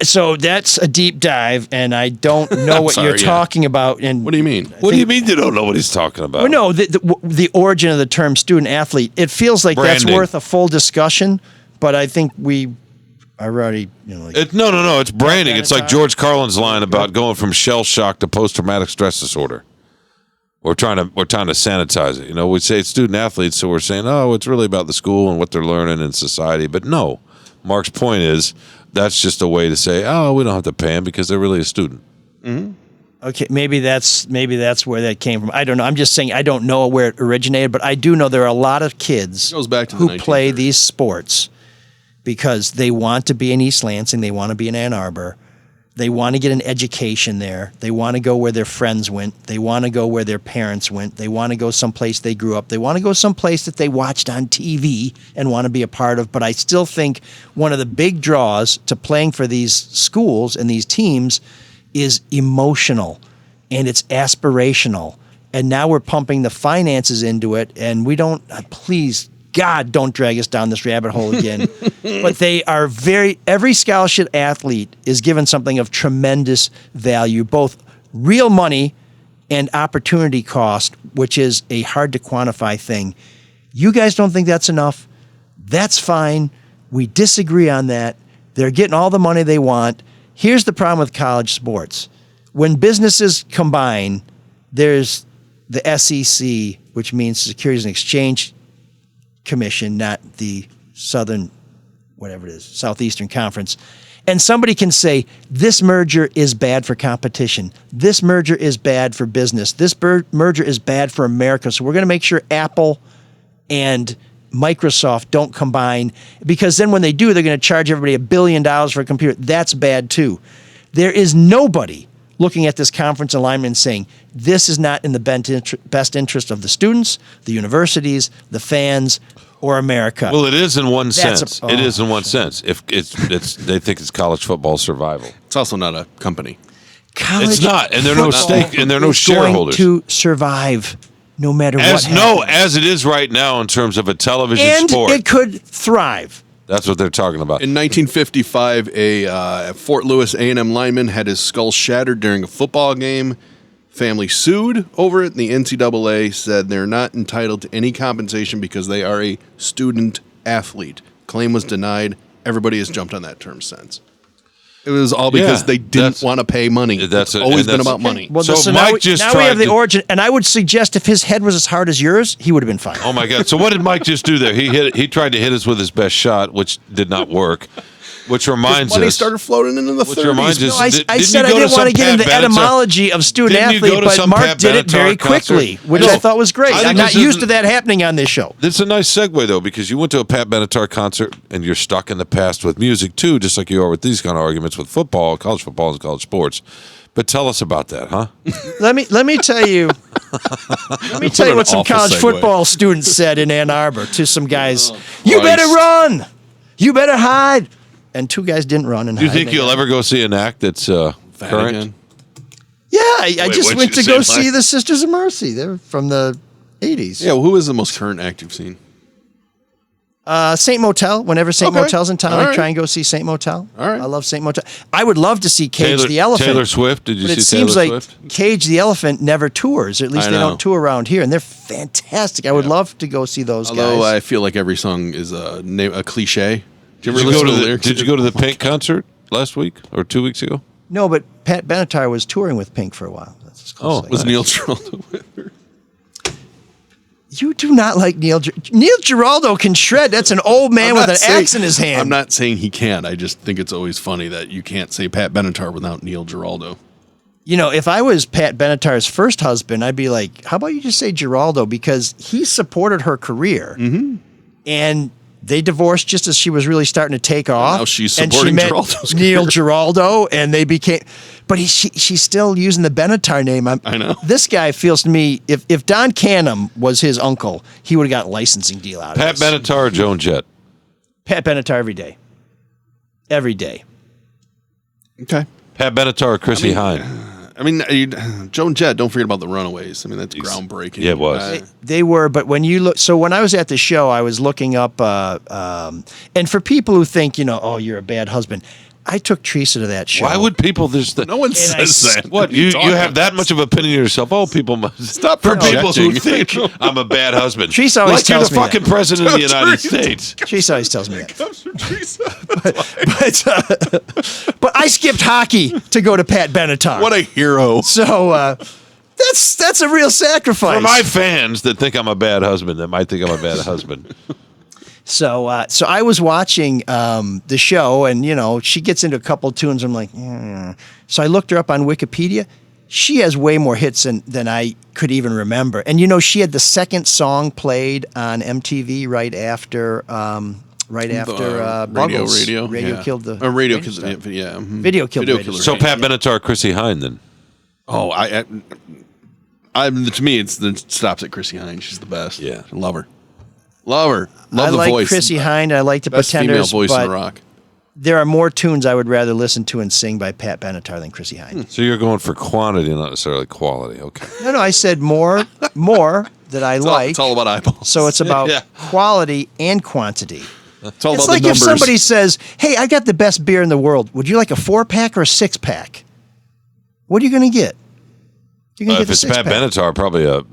So that's a deep dive, and I don't know what Sorry, you're yeah. talking about. And What do you mean? What do you mean you don't know what he's talking about? well, no, the origin of the term student athlete. It feels like that's Branding. worth a full discussion, but I think we are already, No. It's branding. It's like George Carlin's line about going from shell shock to post traumatic stress disorder. We're trying to sanitize it. We say it's student athletes, so we're saying, oh, it's really about the school and what they're learning in society. But no, Mark's point is that's just a way to say, oh, we don't have to pay them because they're really a student. Mm-hmm. Okay, maybe that's where that came from. I don't know. I'm just saying I don't know where it originated, but I do know there are a lot of kids Goes back to the who play 1930s. these sports because they want to be in East Lansing, they want to be in Ann Arbor, they want to get an education there, they want to go where their friends went, they want to go where their parents went, they want to go someplace they grew up, they want to go someplace that they watched on TV and want to be a part of. But I still think one of the big draws to playing for these schools and these teams is emotional and it's aspirational. And now we're pumping the finances into it, and we don't, please, God, don't drag us down this rabbit hole again. But they are every scholarship athlete is given something of tremendous value, both real money and opportunity cost, which is a hard to quantify thing. You guys don't think that's enough? That's fine. We disagree on that. They're getting all the money they want. Here's the problem with college sports. When businesses combine, there's the SEC, which means Securities and Exchange Commission, not the Southeastern Conference. And somebody can say, this merger is bad for competition. This merger is bad for business. This merger is bad for America. So we're going to make sure Apple and Microsoft don't combine, because then when they do, they're going to charge everybody $1 billion for a computer. That's bad too. There is nobody looking at this conference alignment and saying, this is not in the best interest of the students, the universities, the fans, or America. Well, it is in one sense. It is in one sense. If they think it's college football survival. It's also not a company. It's not, and there are no stake, and there are no shareholders. Going to survive no matter what happens. As it is right now in terms of a television and sport. And it could thrive. That's what they're talking about. In 1955, a Fort Lewis A&M lineman had his skull shattered during a football game. Family sued over it. The NCAA said they're not entitled to any compensation because they are a student athlete. Claim was denied. Everybody has jumped on that term since. It was all because they didn't want to pay money. It's always been about money. Well, so Mike now we have the origin, and I would suggest if his head was as hard as yours, he would have been fine. Oh my God! So what did Mike just do there? He tried to hit us with his best shot, which did not work. Which reminds us, money started floating into the 30s. I said I didn't want to get into the etymology of student athlete, but Mark did it very quickly, which I thought was great. I'm not used to that happening on this show. This is a nice segue, though, because you went to a Pat Benatar concert, and you're stuck in the past with music, too, just like you are with these kind of arguments with football, college football, and college sports. But tell us about that, huh? Let me tell you. Let me tell you what some college football students said in Ann Arbor to some guys. You better run. You better hide. And two guys didn't run and hide. Do you think you'll ever go see an act that's current? Yeah, I just went to go see the Sisters of Mercy. They're from the 80s. Yeah, well, who is the most current act you've seen? St. Motel. Whenever St. Motel's in town, I try and go see St. Motel. All right. I love St. Motel. I would love to see Cage the Elephant. Taylor Swift. Did you see Taylor Swift? It seems like Cage the Elephant never tours, or at least they don't tour around here, and they're fantastic. I would love to go see those guys. Although I feel like every song is a cliche. Did you go to the Pink concert last week or 2 weeks ago? No, but Pat Benatar was touring with Pink for a while. That's as close was Neil Giraldo with her? You do not like Neil. Neil Giraldo can shred. That's an old man with an axe in his hand. I'm not saying he can't. I just think it's always funny that you can't say Pat Benatar without Neil Giraldo. You know, if I was Pat Benatar's first husband, I'd be like, how about you just say Giraldo? Because he supported her career. Mm-hmm. And they divorced just as she was really starting to take off. Now she's supporting Giraldo's Neil Giraldo, and they became. But she's still using the Benatar name. I know. This guy feels to me, if Don Canham was his uncle, he would have got a licensing deal out of Pat this. Benatar or Joan Jett? Pat Benatar every day. Every day. Okay. Pat Benatar or Chrissy Hine? Joan Jett, don't forget about the Runaways. I mean, that's groundbreaking. Yeah, it was. They were, but when you look, so when I was at the show, I was looking up, and for people who think, oh, you're a bad husband, I took Teresa to that show. Why would people just... No one says that. What? You have that much of opinion of yourself? Oh, people must... Stop for people who projecting. think I'm a bad husband. Teresa always like you're tells the me fucking that. president of the United States. Teresa always tells me that. Comes from Teresa. But I skipped hockey to go to Pat Benatar. What a hero. So that's a real sacrifice. For my fans that think I'm a bad husband, that might think I'm a bad husband. So I was watching the show, and she gets into a couple of tunes. I'm like, So I looked her up on Wikipedia. She has way more hits than I could even remember. And she had the second song played on MTV right after Buggles. Radio killed the radio killed the Video killed the radio. So Pat Benatar, Chrissy Hine, then. Oh, to me, it stops at Chrissy Hine. She's the best. Yeah, I love her. Love I the like voice. Chrissy Hine. I like the Best Pretenders. female voice but in rock. there are more tunes I would rather listen to and sing by Pat Benatar than Chrissy Hine. So you're going for quantity, not necessarily quality. Okay. No, I said more that I like. It's all about eyeballs. So it's about quality and quantity. It's all It's about like the if numbers. somebody says, "Hey, I got the best beer in the world. Would you like a 4-pack or a 6-pack?" What are you going to get? You're going to If get it's the Pat 6-pack. Benatar, probably a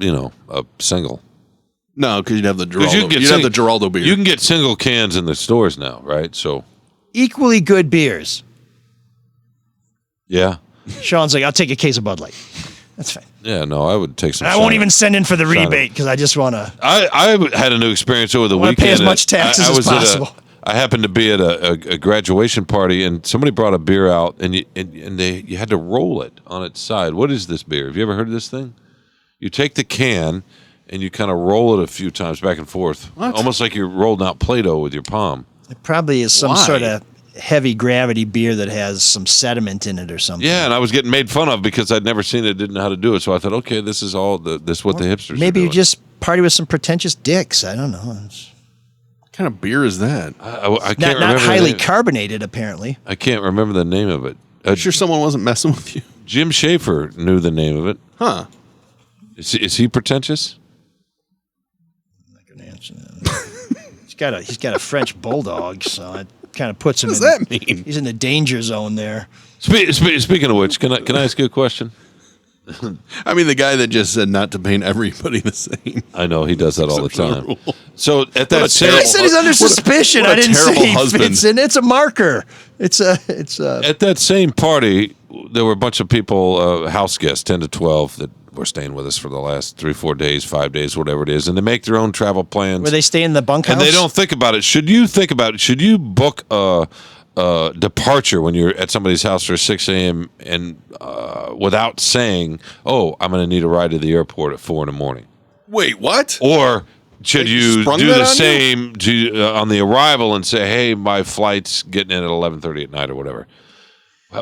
single. No, because you'd have the Giraldo. You'd have the Giraldo beer. You can get single cans in the stores now, right? So Equally good beers. Yeah. Shawn's like, I'll take a case of Bud Light. That's fine. Yeah, no, I would take some. And I won't Shawn. even send in for the Shawn. rebate because I just want to. I had a new experience over the wanna weekend. pay as much taxes as possible. I happened to be at a graduation party, and somebody brought a beer out, and you had to roll it on its side. What is this beer? Have you ever heard of this thing? You take the can and you kind of roll it a few times back and forth, almost like you're rolling out Play-Doh with your palm. It probably is some Why? sort of heavy gravity beer that has some sediment in it or something. Yeah, and I was getting made fun of because I'd never seen it, didn't know how to do it. So I thought, okay, this is all this is what the hipsters. Maybe are you doing. just party with some pretentious dicks. I don't know. What kind of beer is that? I can't Not remember the highly name. carbonated, apparently. I can't remember the name of it. I'm sure someone wasn't messing with you. Jim Schaefer knew the name of it. Huh. Is he pretentious? I'm not gonna answer that. He's got a French bulldog, so it kind of puts him. What does that mean? He's in the danger zone there. Speaking of which, can I ask you a question? I mean, the guy that just said not to paint everybody the same. I know he does that all the Except for time. the rule. So at What a that same I said he's under suspicion. what a I didn't say terrible he husband. fits in. It's a marker. It's a. at that same party, there were a bunch of people, house guests, 10 to 12, that were staying with us for the last 3-4 days, 5 days, whatever it is, and they make their own travel plans. Where they stay in the bunkhouse. and they don't think about it. Should you think about it? Should you book a departure when you're at somebody's house for 6 a.m. and without saying, "Oh, I'm going to need a ride to the airport at 4 in the morning"? Wait, what? Or should They you sprung do that the on you? same on the arrival and say, "Hey, my flight's getting in at 11:30 at night" or whatever?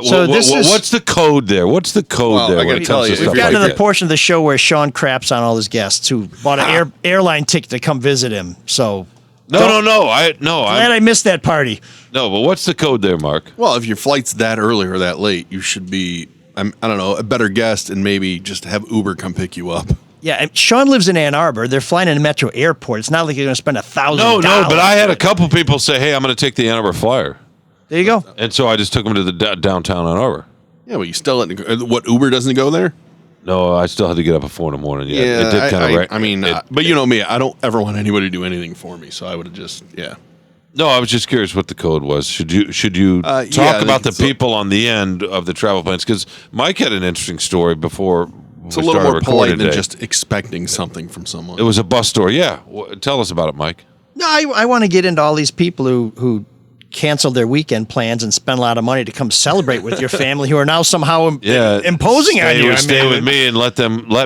So this is- what's the code there? What's the code Well, there? I when gotta it tell comes you, to we've stuff We've gotten like to the that? portion of the show where Shawn craps on all his guests who bought an airline ticket to come visit him. So No. glad I missed that party. No, but what's the code there, Mark? Well, if your flight's that early or that late, you should be, I don't know, a better guest and maybe just have Uber come pick you up. Yeah, and Shawn lives in Ann Arbor. They're flying in a metro airport. It's not like you're going to spend $1,000. No, but I had a couple people say, "Hey, I'm going to take the Ann Arbor Flyer," There you go. and so I just took them to the downtown Ann Arbor. Yeah, well, you still what Uber doesn't go there? No, I still had to get up at 4 in the morning. Yeah, it did kind of. I mean, but you know me, I don't ever want anybody to do anything for me, so I would have just, yeah. No, I was just curious what the code was. Should you yeah, talk I about think the people on the end of the travel plans? Because Mike had an interesting story before. It's a little more polite than just expecting something from someone. It was a bus story. Yeah, tell us about it, Mike. No, I want to get into all these people who canceled their weekend plans and spent a lot of money to come celebrate with your family who are now somehow imposing on you. Stay with me and let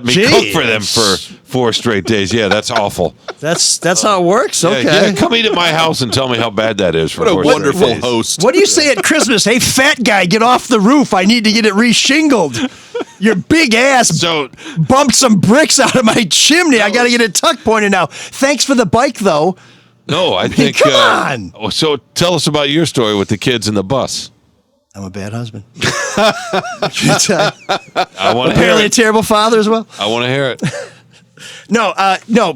me cook for them for 4 straight days. Yeah, that's awful. That's how it works. Okay. Yeah, come eat at my house and tell me how bad that is for what a 4 straight wonderful days. host. What do you say at Christmas? Hey, fat guy, get off the roof. I need to get it reshingled. Your big ass So bumped some bricks out of my chimney. I got to get a tuck pointed now. Thanks for the bike, though. no, I think. come on. So tell us about your story with the kids in the bus. I'm a bad husband. I want to hear Apparently a it. terrible father as well. I want to hear it. No.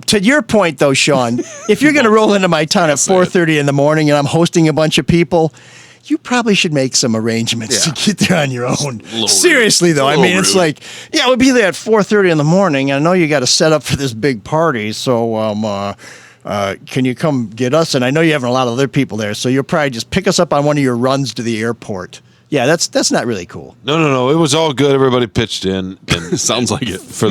To your point, though, Shawn, if you're going to roll into my town at 4:30 in the morning and I'm hosting a bunch of people, you probably should make some arrangements to get there on your own. Seriously, though, I mean, it's like, yeah, we'll be there at 4:30 in the morning. I know you got to set up for this big party, so can you come get us? And I know you have a lot of other people there, so you'll probably just pick us up on one of your runs to the airport. Yeah, that's not really cool. No. It was all good. Everybody pitched in. And Sounds like it. for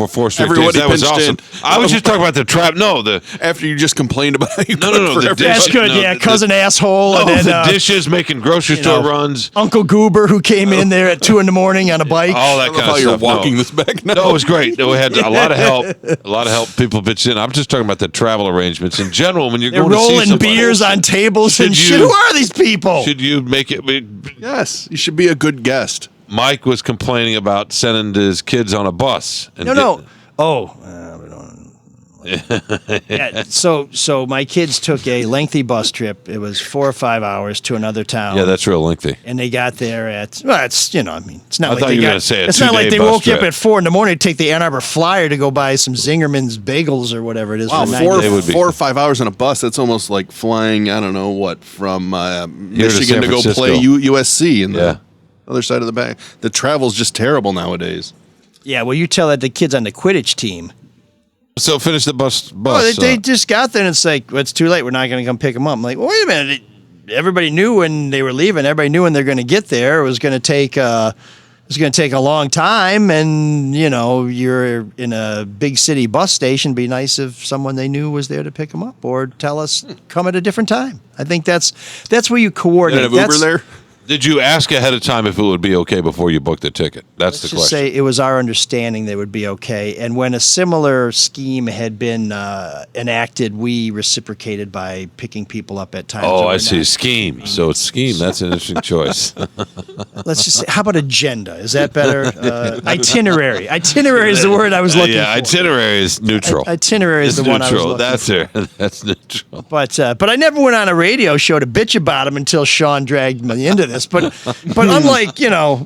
4 straight Everybody days. That was pitched awesome. in. I was just talking about the trap. No, the After you just complained about how you No, cook no, for the everybody. That's good, No, yeah. the- Cousin asshole, and then the dishes, making grocery store runs, Uncle Goober who came in there at 2 in the morning on a bike. all I that love kind how of you're stuff. walking this back now. No, it was great. We had a lot of help. A lot of help. People pitched in. I'm just talking about the travel arrangements in general. When you're They're going to see rolling somebody, beers on tables and Should shit. you- Who are these people? Should you make it? Yes, you should be a good guest. Mike was complaining about sending his kids on a bus. And No. Oh. Yeah, so my kids took a lengthy bus trip. It was 4 or 5 hours to another town. Yeah, that's real lengthy. And they got there at, well, it's, it's not I like thought they you were got, gonna say a it's not like 2-day they bus woke you up trip. at 4 in the morning to take the Ann Arbor Flyer to go buy some Zingerman's bagels or whatever it is. Wow, for They would be- 4 or 5 hours on a bus. That's almost like flying, I don't know what, from Michigan San to go Francisco. play USC in the Yeah. other side of the bag. The travel's just terrible nowadays. Yeah, well, you tell that the kids on the Quidditch team. So finish the bus. Oh, they just got there and it's like, well, it's too late. We're not going to come pick them up. I'm like, well, wait a minute. everybody knew when they were leaving. Everybody knew when they're going to get there. It was going to take a long time, and you're in a big city bus station. It'd be nice if someone they knew was there to pick them up, or tell us come at a different time. I think that's where you coordinate. Did you have Uber there? Did you ask ahead of time if it would be okay before you booked the ticket? That's the question. Let's just say it was our understanding they would be okay. And when a similar scheme had been enacted, we reciprocated by picking people up at times. Oh, I see. Scheme. So it's scheme. That's an interesting choice. Let's just say, how about agenda? Is that better? Itinerary. Itinerary is the word I was looking for. Itinerary is neutral. Itinerary is the one I was looking for. That's neutral. But I never went on a radio show to bitch about him until Shawn dragged me into this. But unlike Shawn,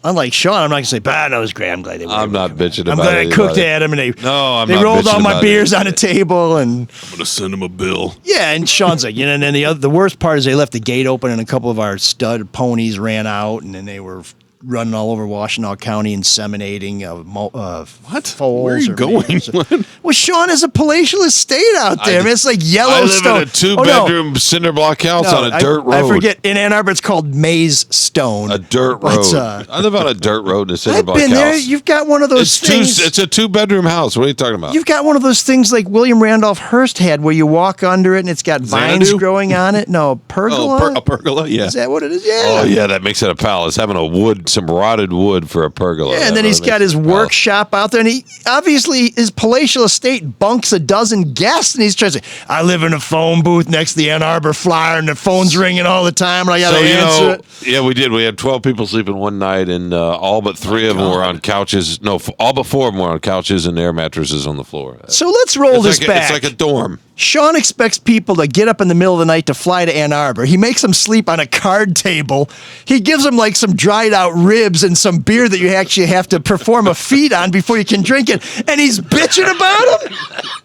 I'm not gonna say, "Bah, no, it was great. I'm glad they were." I'm not bitching about it. I'm glad I cooked at him, and they not rolled all bitching my about beers it. on the table, and I'm gonna send him a bill. yeah. And Shawn's like, and then the worst part is they left the gate open, and a couple of our stud ponies ran out, and then they were running all over Washtenaw County, inseminating What? foals. Where are you or going? males. Well, Shawn has a palatial estate out there. I mean, it's like I Yellowstone. live in a two-bedroom cinder block house on a dirt road. I forget. In Ann Arbor, it's called Maze Stone. A dirt road. I live on a dirt road in a cinder I've block been house. there. You've got one of those things. It's a two-bedroom house. What are you talking about? You've got one of those things like William Randolph Hearst had, where you walk under it and it's got vines Xanadu? growing on it. No, pergola. A pergola, yeah. Is that what it is? Yeah. Oh, yeah, that makes it a palace. Having some rotted wood for a pergola. Yeah, and then he's got his workshop out there, and he obviously his palatial estate bunks a dozen guests, and he's trying to say, "I live in a phone booth next to the Ann Arbor Flyer, and the phone's ringing all the time, and I got to answer it." Yeah, we did. We had 12 people sleeping one night, and all but 3 of them were on couches. No, all but 4 of them were on couches and air mattresses on the floor. So let's roll this back. It's like a dorm. Shawn expects people to get up in the middle of the night to fly to Ann Arbor. He makes them sleep on a card table. He gives them like some dried out ribs and some beer that you actually have to perform a feat on before you can drink it. And he's bitching about them?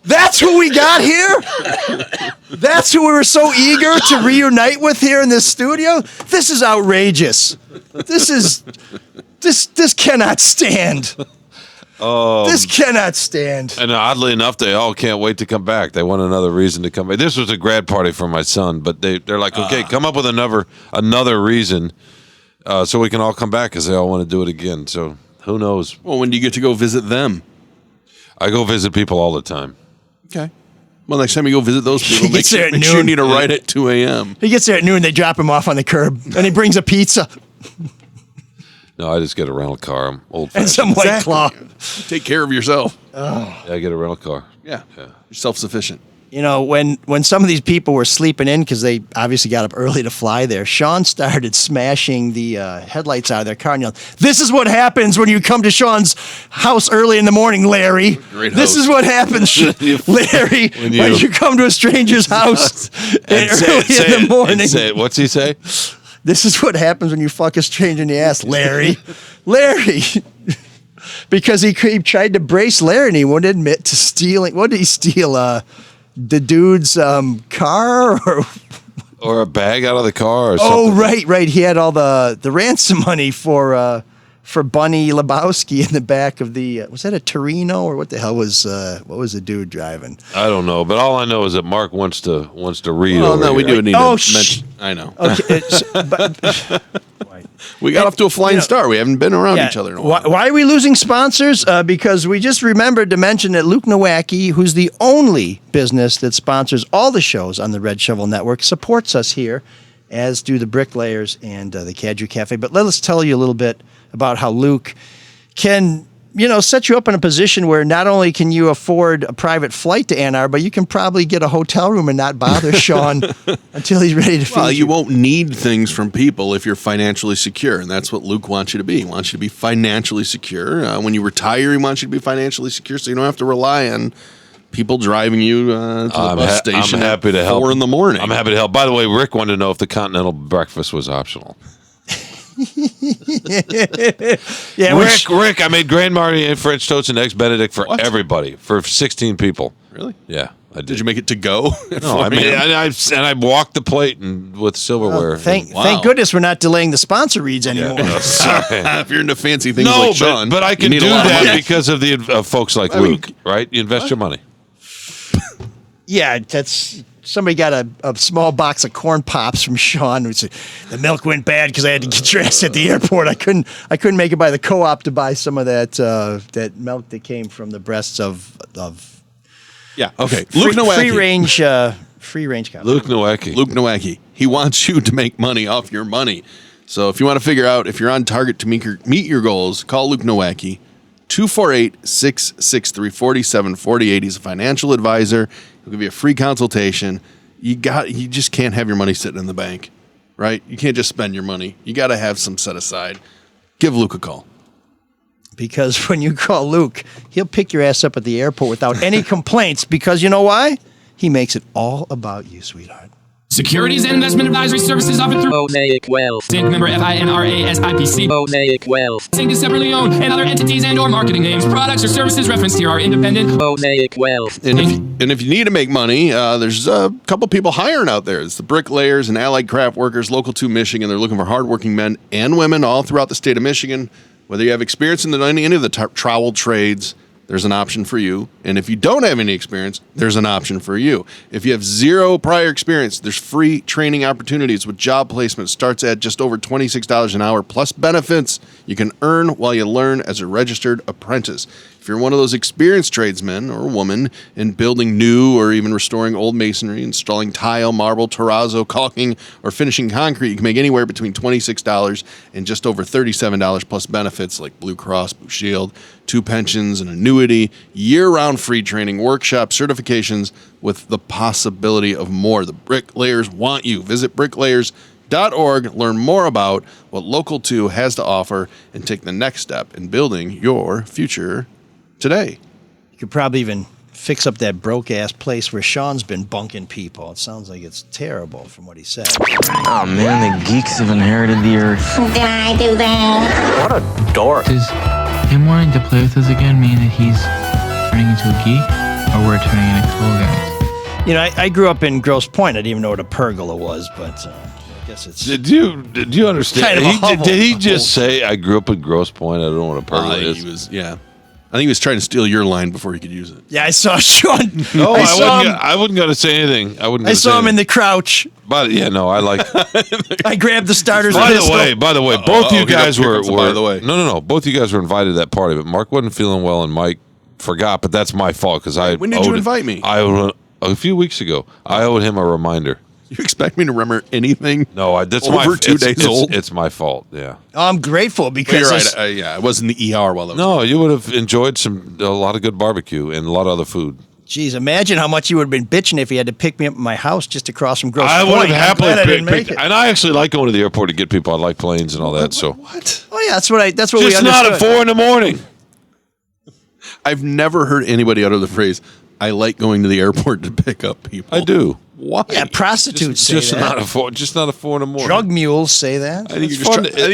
That's who we got here? That's who we were so eager to reunite with here in this studio? This is outrageous. This cannot stand. This cannot stand. And oddly enough, they all can't wait to come back. They want another reason to come back. This was a grad party for my son, but they're like, okay, come up with another reason so we can all come back, because they all want to do it again. So who knows? Well, when do you get to go visit them? I go visit people all the time. Okay. Well, next time you go visit those people, make sure you need a ride at 2 a.m. He gets there at noon, they drop him off on the curb, and he brings a pizza. No, I just get a rental car. I'm old And fashioned. some White Claw. Take care of yourself. Yeah, I get a rental car. Yeah. You're self-sufficient. You know, when some of these people were sleeping in because they obviously got up early to fly there, Shawn started smashing the headlights out of their car and yelled, "This is what happens when you come to Shawn's house early in the morning, Larry. Great This host. is what happens, Larry, when you come to a stranger's early in the morning. What's he say? This is what happens when you fuck a stranger in the ass, Larry. Larry." Because he tried to brace Larry and he wouldn't admit to stealing. What did he steal? The dude's car? Or a bag out of the car or something. Oh, right. He had all the ransom money for Bunny Lebowski in the back of the, was that a Torino, or what the hell was the dude driving? I don't know, but all I know is that Marc wants to read. Oh, over no, we here. do need to mention. I know. Okay, We got off to a flying start. We haven't been around each other in a while. Why are we losing sponsors? Because we just remembered to mention that Luke Nowacki, who's the only business that sponsors all the shows on the Red Shovel Network, supports us here, as do the Bricklayers and the Cadre Cafe. But let us tell you a little bit about how Luke can, set you up in a position where not only can you afford a private flight to Ann Arbor, but you can probably get a hotel room and not bother Shawn until he's ready to feed Well, you won't need things from people if you're financially secure, and that's what Luke wants you to be. He wants you to be financially secure. When you retire, he wants you to be financially secure, so you don't have to rely on people driving you to the bus station I'm happy to at help. 4 in the morning. I'm happy to help. By the way, Rick wanted to know if the continental breakfast was optional. Yeah, Rick, I made Grand Marnier French toast and eggs Benedict for everybody, for 16 people. Really? Yeah, I did. Did you make it to go? No, I mean, I walked the plate with silverware. Thank goodness we're not delaying the sponsor reads anymore. Sorry. If you're into fancy things No, like Shawn, but I you can need do a lot of that money. because of the folks like Luke, right? You invest your money. Yeah, that's somebody got a small box of corn pops from Shawn. Who said the milk went bad because I had to get dressed at the airport. I couldn't make it by the co-op to buy some of that milk that came from the breasts of Yeah. Okay. Luke Nowacki. Free range cow. Luke Nowacki. Luke Nowacki. He wants you to make money off your money. So if you want to figure out if you're on target to meet your goals, call Luke Nowacki. 248-663-4748. He's a financial advisor. He'll give you a free consultation. You just can't have your money sitting in the bank, right? You can't just spend your money. You got to have some set aside. Give Luke a call. Because when you call Luke, he'll pick your ass up at the airport without any complaints. Because you know why? He makes it all about you, sweetheart. Securities and investment advisory services offered through Mosaic Wealth. Inc. member FINRA-SIPC. Mosaic Wealth. Inc. is separately owned, and other entities and/or marketing names, products, or services referenced here are independent. Mosaic Wealth. And if you need to make money, there's a couple people hiring out there. It's the bricklayers and allied craft workers, local to Michigan. They're looking for hardworking men and women all throughout the state of Michigan. Whether you have experience in any of the trowel trades, there's an option for you. And if you don't have any experience, there's an option for you. If you have zero prior experience, there's free training opportunities with job placement. Starts at just over $26 an hour, plus benefits you can earn while you learn as a registered apprentice. If you're one of those experienced tradesmen or woman in building new or even restoring old masonry, installing tile, marble, terrazzo, caulking, or finishing concrete, you can make anywhere between $26 and just over $37 plus benefits like Blue Cross Blue Shield, 2 pensions, an annuity, year-round free training, workshop, certifications with the possibility of more. The bricklayers want you. Visit bricklayers.org, learn more about what Local 2 has to offer, and take the next step in building your future today. You could probably even fix up that broke-ass place where Shawn's been bunking people. It sounds like it's terrible from what he said. Oh man, the geeks have inherited the earth. Did I do that? What a dork. Does him wanting to play with us again mean that he's turning into a geek, or we're turning into cool guys? You know, I grew up in Grosse Pointe. I didn't even know what a pergola was, but I guess it's... Did you understand? Kind of a hovel. Did he just say, I grew up in Grosse Pointe, I don't know what a pergola is? I think he was trying to steal your line before he could use it. Yeah, I saw Shawn. No, I wouldn't going to say anything. I saw him in the crouch. But yeah, no, I like. I grabbed the starter's By pistol. the way, both you guys were. By the way, no. Both you guys were invited to that party, but Mark wasn't feeling well, and Mike forgot. But that's my fault because I. When did you invite me? A few weeks ago. I owed him a reminder. You expect me to remember anything? No, that's over 2 days old. It's my fault. Yeah. I'm grateful because you're right. I was in the ER while I was. No, you would have enjoyed a lot of good barbecue and a lot of other food. Geez, imagine how much you would have been bitching if you had to pick me up at my house just across from Grosse Pointe. I would have happily picked it. And I actually like going to the airport to get people. I like planes and all that. So what? Oh yeah, that's what we understood. Just not at 4 a.m. I've never heard anybody utter the phrase, I like going to the airport to pick up people. I do. Why? Yeah, prostitutes say just that. not at 4 a.m. Drug mules say that. I think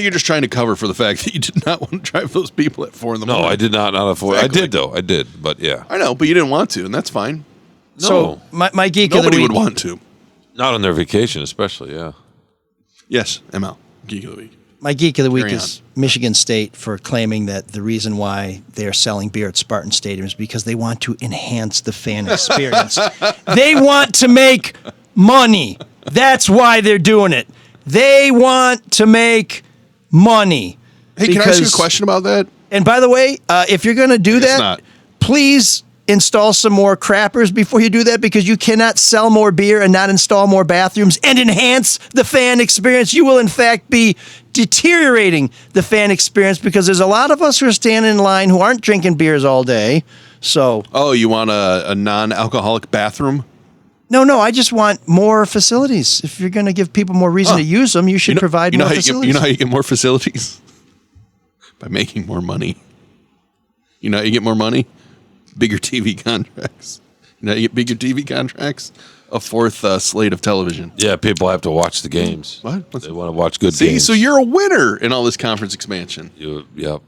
you're just trying to cover for the fact that you did not want to drive those people at 4 a.m. No, I did not at 4. Exactly. I did though. I did, but yeah. I know, but you didn't want to, and that's fine. No. So my geek of the Nobody week. would want to. Not on their vacation, especially. Yeah. Yes, ML, Geek of the Week. My geek of the week Carry is Michigan State for claiming that the reason why they are selling beer at Spartan Stadium is because they want to enhance the fan experience. They want to make money. That's why they're doing it. They want to make money. Hey, can I ask you a question about that? And by the way, if you're going to do that, not. please install some more crappers before you do that, because you cannot sell more beer and not install more bathrooms and enhance the fan experience. You will, in fact, be deteriorating the fan experience because there's a lot of us who are standing in line who aren't drinking beers all day. So, oh, you want a non-alcoholic bathroom? No, I just want more facilities. If you're going to give people more reason to use them, you should provide more facilities. You know how you get more facilities? By making more money. You know how you get more money? Bigger TV contracts. You know how you get bigger TV contracts? A fourth slate of television. Yeah, people have to watch the games. What? They want to watch good games. See, so you're a winner in all this conference expansion. Yep.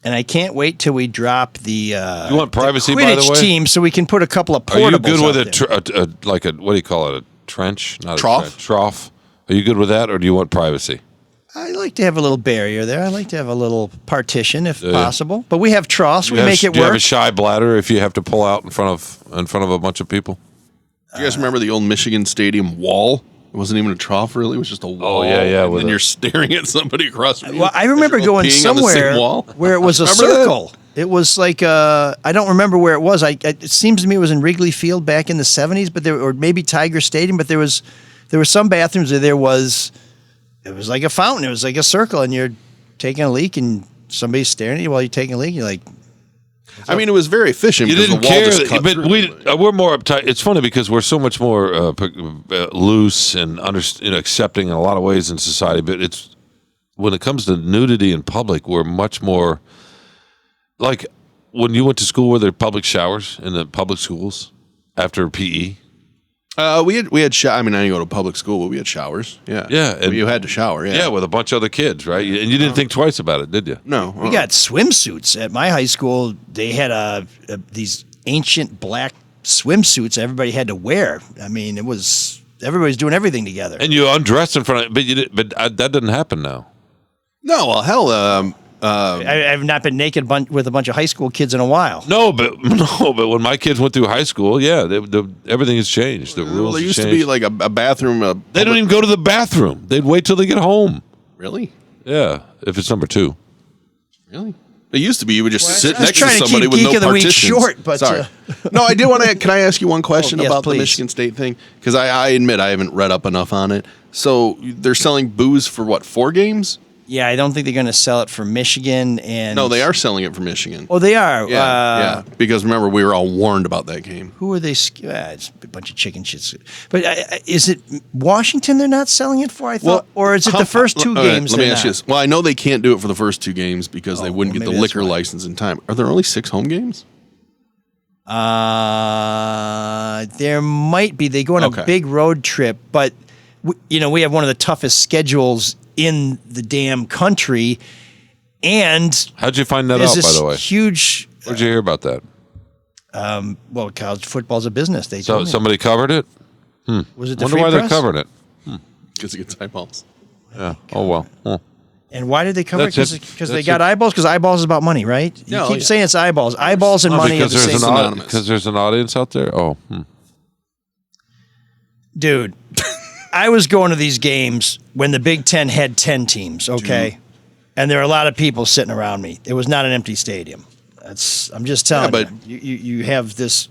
And I can't wait till we drop the you want privacy, the by the Quidditch way? team so we can put a couple of portables. Are you good with out a like a what do you call it? A trench? Not trough? A trench. Trough. Are you good with that, or do you want privacy? I like to have a little barrier there. I like to have a little partition if possible. But we have troughs. We make it Do you have work. a shy bladder if you have to pull out in front of a bunch of people? Do you guys remember the old Michigan Stadium wall? It wasn't even a trough, really. It was just a wall. Oh, yeah. And then you're staring at somebody across from you. Well, I remember going peeing on the same somewhere wall. where it was a Remember that? circle. It was like I don't remember where it was. It seems to me it was in Wrigley Field back in the 70s, but or maybe Tiger Stadium. But there were some bathrooms where it was like a fountain. It was like a circle, and you're taking a leak, and somebody's staring at you while you're taking a leak. You're like, I mean, it was very efficient. You because didn't the wall care, just cut but through. we're more uptight. It's funny because we're so much more loose and accepting in a lot of ways in society. But it's when it comes to nudity in public, we're much more like when you went to school. Were there public showers in the public schools after PE? We had I mean, I didn't go to public school, but we had showers. Yeah, Yeah, and- you had to shower. Yeah, Yeah, with a bunch of other kids, right? And you didn't think twice about it, did you? no, we got swimsuits at my high school. They had these ancient black swimsuits everybody had to wear. I mean, everybody's doing everything together. And you undressed in front of, but that doesn't happen now. no. Well, hell, I've not been naked with a bunch of high school kids in a while. No, but when my kids went through high school, yeah, everything has changed. The well, rules there have used to changed. be like a bathroom. They don't even go to the bathroom. They'd wait till they get home. Really, Yeah, if it's number 2. really. It used to be you would just sit I was next to trying to somebody keep with Geek no of the Week partitions. short, but, Sorry. No, I did want to. Can I ask you one question yes, about please. the Michigan State thing? Because I admit I haven't read up enough on it. So they're selling booze for what, 4 games? Yeah, I don't think they're going to sell it for Michigan. And No, they are selling it for Michigan. Oh, they are. Yeah. Because remember, we were all warned about that game. Who are they? It's a bunch of chicken shits. But is it Washington they're not selling it for, I thought? Or is it the first 2 games? Let me they're ask you not? this. Well, I know they can't do it for the first 2 games because they wouldn't get maybe the that's liquor why. license in time. Are there only 6 home games? There might be. They go on Okay. a big road trip, but we have one of the toughest schedules in the damn country. And How'd you find that there's out, by this the way? huge. Where'd you hear about that? Well, college football's a business. They So told me. somebody covered it? Was it the Wonder Free why Press? they're covering it. Because it gets eyeballs. Yeah. Oh well. Huh. And why did they cover it? That's it. Because they That's got it. eyeballs. Because eyeballs is about money, right? You No, keep yeah. saying it's eyeballs. Eyeballs and money are because the there's same. synonymous. because there's an audience out there. Oh. Dude, I was going to these games when the Big Ten had 10 teams, okay? And there were a lot of people sitting around me. It was not an empty stadium. I'm just telling but- you. You have this.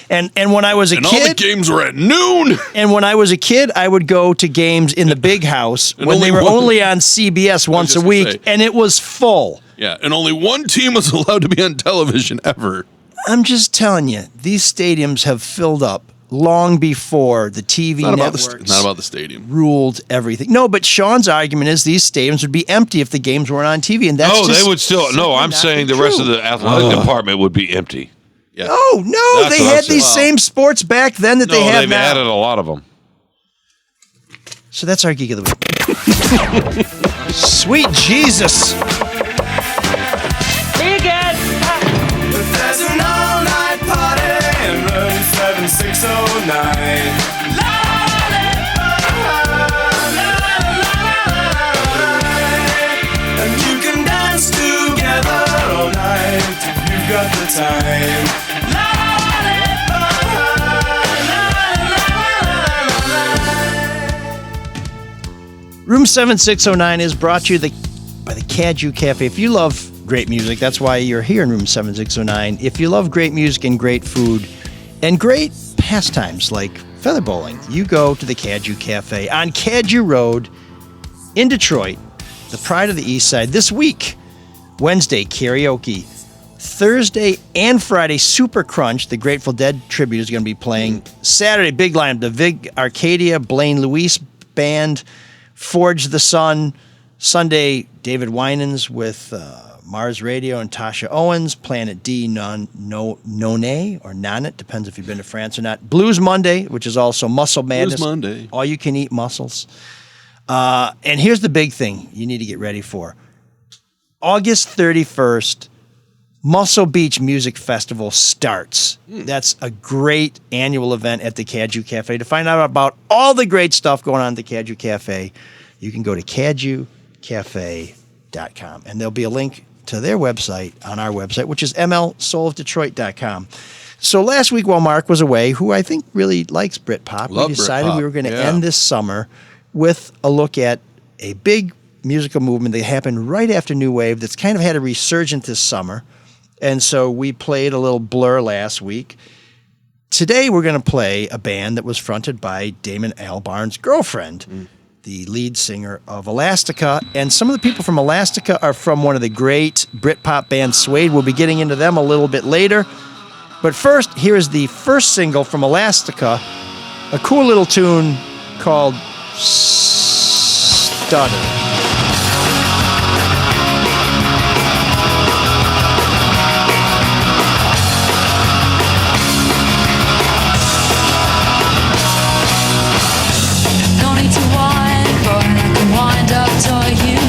And when I was a And all the kid, games were at noon. and when I was a kid, I would go to games in the big house And when they only were one- only on CBS once a just gonna week, say. and it was full. Yeah, and only one team was allowed to be on television ever. I'm just telling you, these stadiums have filled up long before the TV Not about networks not about the stadium. ruled everything. No, but Shawn's argument is these stadiums would be empty if the games weren't on TV, and that's No, just they would still. No, simply I'm not saying the true. rest of the athletic department would be empty. Yeah. No, That's they what I'm had these saying. same sports back then that No, they have they've now. added a lot of them. So that's our Geek of the Week. Sweet Jesus. There's an all-night party in room 7609. And you can dance together all night if you've got the time. Room 7609 is brought to you by the Caju Cafe. If you love great music, that's why you're here in Room 7609. If you love great music and great food and great pastimes like feather bowling, you go to the Caju Cafe on Caju Road in Detroit, the pride of the East Side. This week, Wednesday, karaoke. Thursday and Friday, Super Crunch, the Grateful Dead tribute, is going to be playing. Saturday, big lineup, the Vig Arcadia, Blaine Luis Band, Forge the Sun. Sunday, David Winans with Mars Radio and Tasha Owens. Planet D, Nonne or Nanit, depends if you've been to France or not. Blues Monday, which is also Muscle Madness. Monday. All you can eat mussels. And here's the big thing you need to get ready for. August 31st, Muscle Beach Music Festival starts. That's a great annual event at the Caju Cafe. To find out about all the great stuff going on at the Caju Cafe, you can go to cajucafe.com. And there'll be a link to their website on our website, which is mlsoulofdetroit.com. So last week while Mark was away, who I think really likes Britpop, Love we decided Britpop, we were going to yeah. end this summer with a look at a big musical movement that happened right after New Wave that's kind of had a resurgence this summer. And so we played a little Blur last week. Today we're going to play a band that was fronted by Damon Albarn's girlfriend, the lead singer of Elastica. And some of the people from Elastica are from one of the great Britpop bands, Suede. We'll be getting into them a little bit later. But first, here is the first single from Elastica, a cool little tune called Stutter.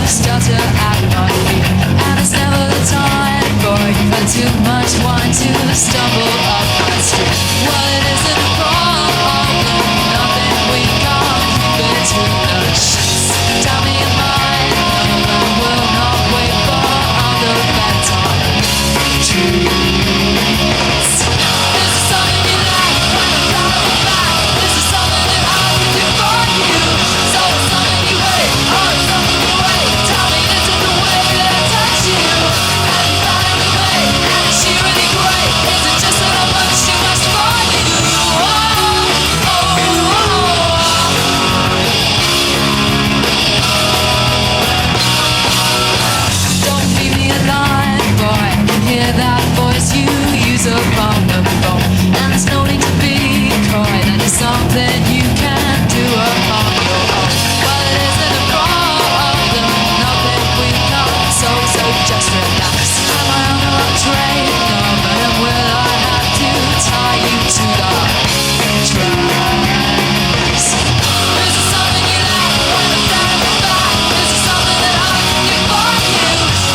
Stutter at my feet, and it's never the time for you've had too much wine to stumble up my street. Well, it isn't a problem, nothing we can't keep between the sheets. Tell me in mind, I will not wait for other bedtime treats. This is something you like when I'm coming back. This is something that I can do for you. So it's something you hate, or it's something you hate. Tell me, is it the way that I touch you? Have you found a new way? And is she really great? Is it just that I'm much too much for you? Don't leave me alone, boy. I can hear that voice you use upon the phone. And there's no need to be coy. That is something you can do upon your own. But it isn't a problem, nothing we know. So just relax. Am I on the wrong train? No, but then will I have to tie you to the tracks? Is it something you like when I'm down at the back? Is it something that I can do for you?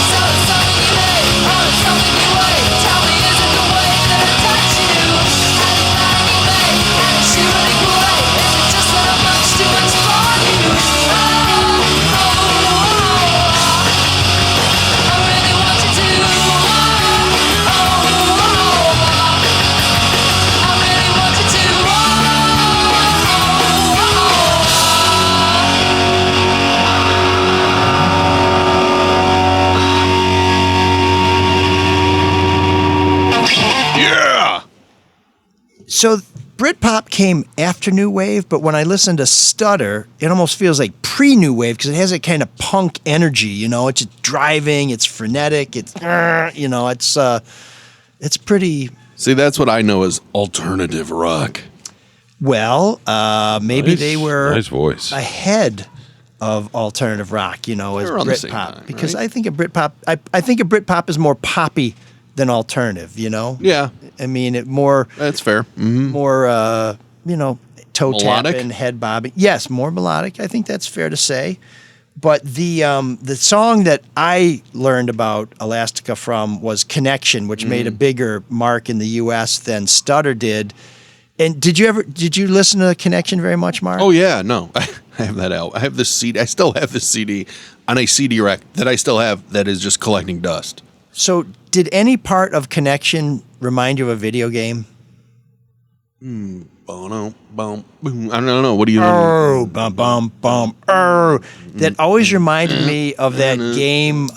So it's something you hate, or it's something you hate. Tell me, is it the way that I touch you? Have you found a new mate? And is she really great? Is it just that I'm much too much for you? I really want you to. I really want you to. Yeah. So Britpop came after New Wave, but when I listen to Stutter, it almost feels like pre-New Wave because it has a kind of punk energy, you know. It's driving, it's frenetic, it's it's pretty See, that's what I know as alternative rock. well. Maybe Nice- they were nice voice. ahead of alternative rock, you know, as They were on the same Britpop time, because right? I think of Britpop. I think of Britpop as more poppy than alternative, you know. Yeah, I mean, it more. that's fair. More, toe Melodic? tapping, head bobbing. Yes, more melodic. I think that's fair to say. But the song that I learned about Elastica from was Connection, which made a bigger mark in the U.S. than Stutter did. And did you listen to Connection very much, Mark? Oh yeah, no, I have that out. I have this CD. I still have this CD on a CD rack that I still have that is just collecting dust. So did any part of Connection remind you of a video game? Boom, boom, boom. I don't know. What do you? Oh, bum, bum, bum, oh. That always reminded me of that game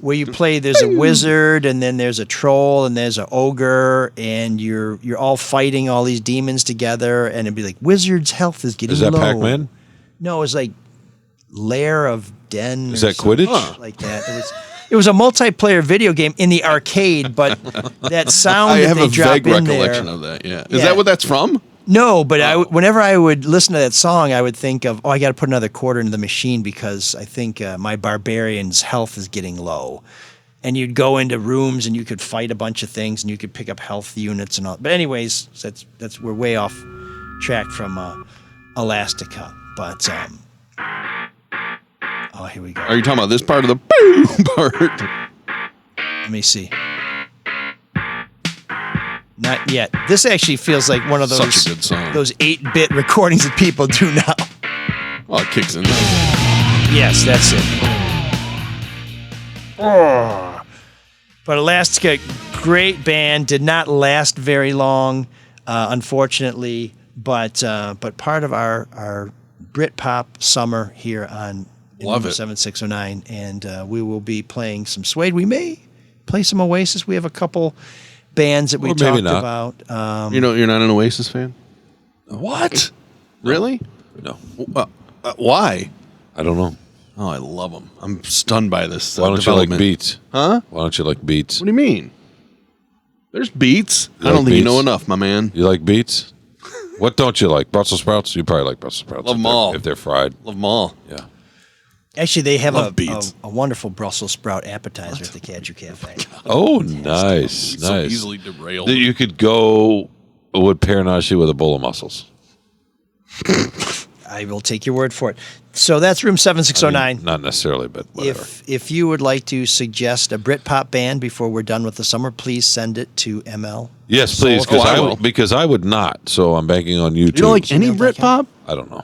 where you play, there's a wizard and then there's a troll and there's an ogre and you're all fighting all these demons together and it'd be like, wizard's health is getting Is that low. Pac-Man? No, it was like Lair of Den. Is or that something Quidditch? like that. It was a multiplayer video game in the arcade, but that sound I that have they a drop vague in recollection there. of that. Yeah, is Yeah. that what that's from? No, but whenever I would listen to that song, I would think of, I got to put another quarter into the machine because I think my barbarian's health is getting low. And you'd go into rooms and you could fight a bunch of things and you could pick up health units and all. But anyways, that's we're way off track from Elastica. But oh, here we go. Are you talking about this part of the boom part? Let me see. Not yet. This actually feels like one of those Such a good song. those 8-bit recordings that people do now. Oh, it kicks in there. Yes, that's it. Oh. But Elastica, Great band. Did not last very long, unfortunately, but part of our Britpop summer here on Love it. 7609, and we will be playing some Suede. We may play some Oasis. We have a couple bands that we Or maybe talked not. about. You're not an Oasis fan? What? Really? No. Why? I don't know. Oh, I love them. I'm stunned by this. Why don't you like development. Beats? Huh? Why don't you like Beats? What do you mean? There's Beats. You I don't like think you Beats? know enough, my man. You like Beats? What don't you like? Brussels sprouts? You probably like Brussels sprouts. Love if 'em they're- all. If they're fried. Love them all. Yeah. Actually, they have Love Beats. a wonderful Brussels sprout appetizer at the Cajou Cafe. Oh, nice. So Nice. easily derailed. That you could go with pear nashi with a bowl of mussels. I will take your word for it. So that's room 7609. Not necessarily, but whatever. If you would like to suggest a Britpop band before we're done with the summer, please send it to ML. Yes, please, Oh, I will. because I would not. So I'm banking on you You don't like any Britpop? I don't know.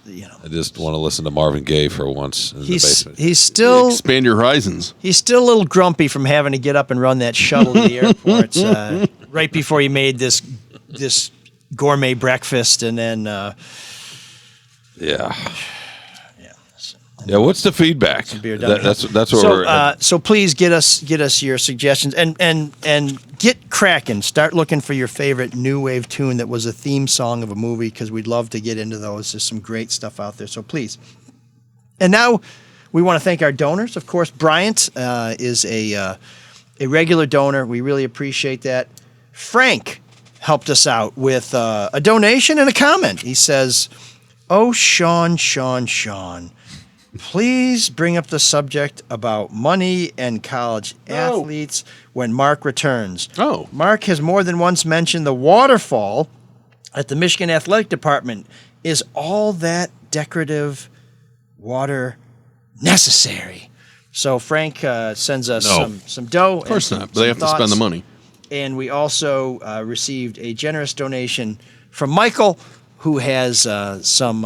You know, I just want to listen to Marvin Gaye for once in the basement. he's still Expand your horizons. he's still a little grumpy from having to get up and run that shuttle to the airport right before he made this gourmet breakfast, and then Yeah. Yeah. What's the feedback? beer down That's what so, we're. so please get us your suggestions and get cracking. Start looking for your favorite new wave tune that was a theme song of a movie, because we'd love to get into those. There's some great stuff out there. So please. And now we want to thank our donors. Of course, Bryant is a regular donor. We really appreciate that. Frank helped us out with a donation and a comment. He says, "Oh, Shawn, please bring up the subject about money and college athletes when Marc returns. Oh. Marc has more than once mentioned the waterfall at the Michigan Athletic Department. Is all that decorative water necessary?" So Frank sends us some dough. Of course not. But they have to spend the money. And we also received a generous donation from Michael, who has some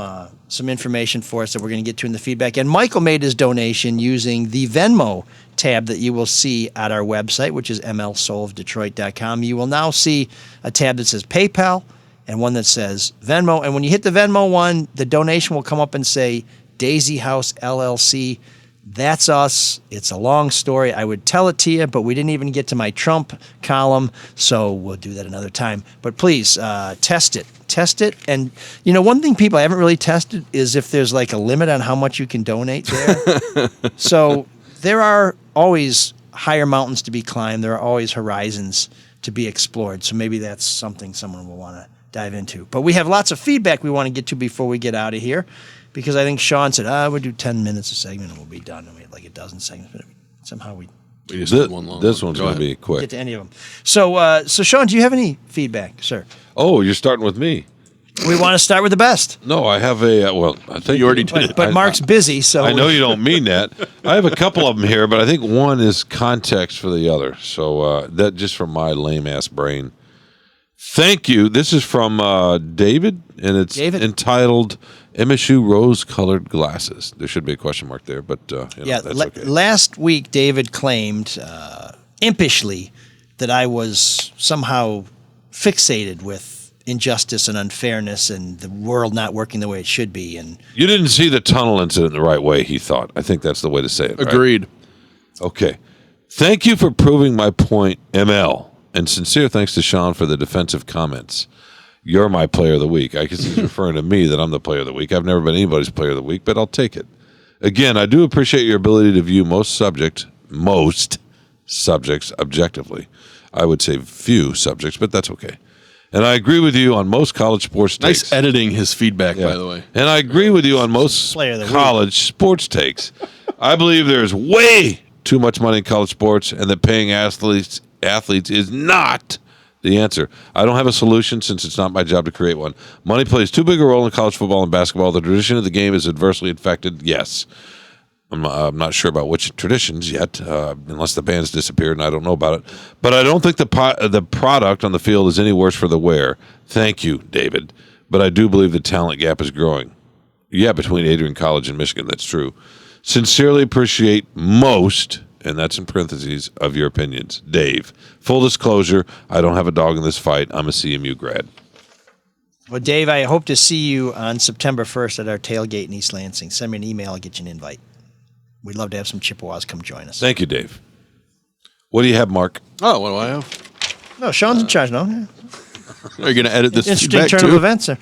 information for us that we're going to get to in the feedback. And Michael made his donation using the Venmo tab that you will see at our website, which is mlsoulofdetroit.com. You will now see a tab that says PayPal and one that says Venmo. And when you hit the Venmo one, the donation will come up and say Daisy House LLC. That's us. It's a long story. I would tell it to you, but we didn't even get to my Trump column, so we'll do that another time. But please, test it. Test it. And, you know, one thing people haven't really tested is if there's like a limit on how much you can donate there. So there are always higher mountains to be climbed. There are always horizons to be explored. So maybe that's something someone will want to dive into. But we have lots of feedback we want to get to before we get out of here. Because I think Shawn said, we'll do 10 minutes a segment and we'll be done. And we had like a dozen segments. But somehow we just did one long this one. one's Go going to ahead. be quick. get to any of them. So Shawn, do you have any feedback, sir? Oh, you're starting with me. We want to start with the best. No, I have a, I think You already did. But Marc's busy, so I know you don't mean that. I have a couple of them here, but I think one is context for the other. So that just from my lame-ass brain. Thank you. This is from David, and it's entitled MSU Rose-Colored Glasses. There should be a question mark there, but that's okay. Last week David claimed impishly that I was somehow fixated with injustice and unfairness and the world not working the way it should be. And You didn't see the tunnel incident the right way, he thought. I think that's the way to say it. Right? Agreed. Okay. Thank you for proving my point, ML. And sincere thanks to Shawn for the defensive comments. You're my player of the week. I guess he's referring to me that I'm the player of the week. I've never been anybody's player of the week, but I'll take it. Again, I do appreciate your ability to view most subjects objectively. I would say few subjects, but that's okay. And I agree with you on most college sports takes. Nice editing his feedback, by the way. And I agree with you on most college sports takes. I believe there's way too much money in college sports and that paying athletes is not the answer. I don't have a solution since it's not my job to create one. Money plays too big a role in college football and basketball. The tradition of the game is adversely affected, yes. I'm not sure about which traditions yet, unless the band's disappeared and I don't know about it. But I don't think the product on the field is any worse for the wear. Thank you, David. But I do believe the talent gap is growing. Yeah, between Adrian College and Michigan, that's true. Sincerely appreciate most and that's in parentheses, of your opinions. Dave. Full disclosure, I don't have a dog in this fight. I'm a CMU grad. Well, Dave, I hope to see you on September 1st at our tailgate in East Lansing. Send me an email. I'll get you an invite. We'd love to have some Chippewas come join us. Thank you, Dave. What do you have, Mark? Oh, what do I have? No, Shawn's in charge. No, yeah. Are you going to edit this Interesting feedback turn too? of events there.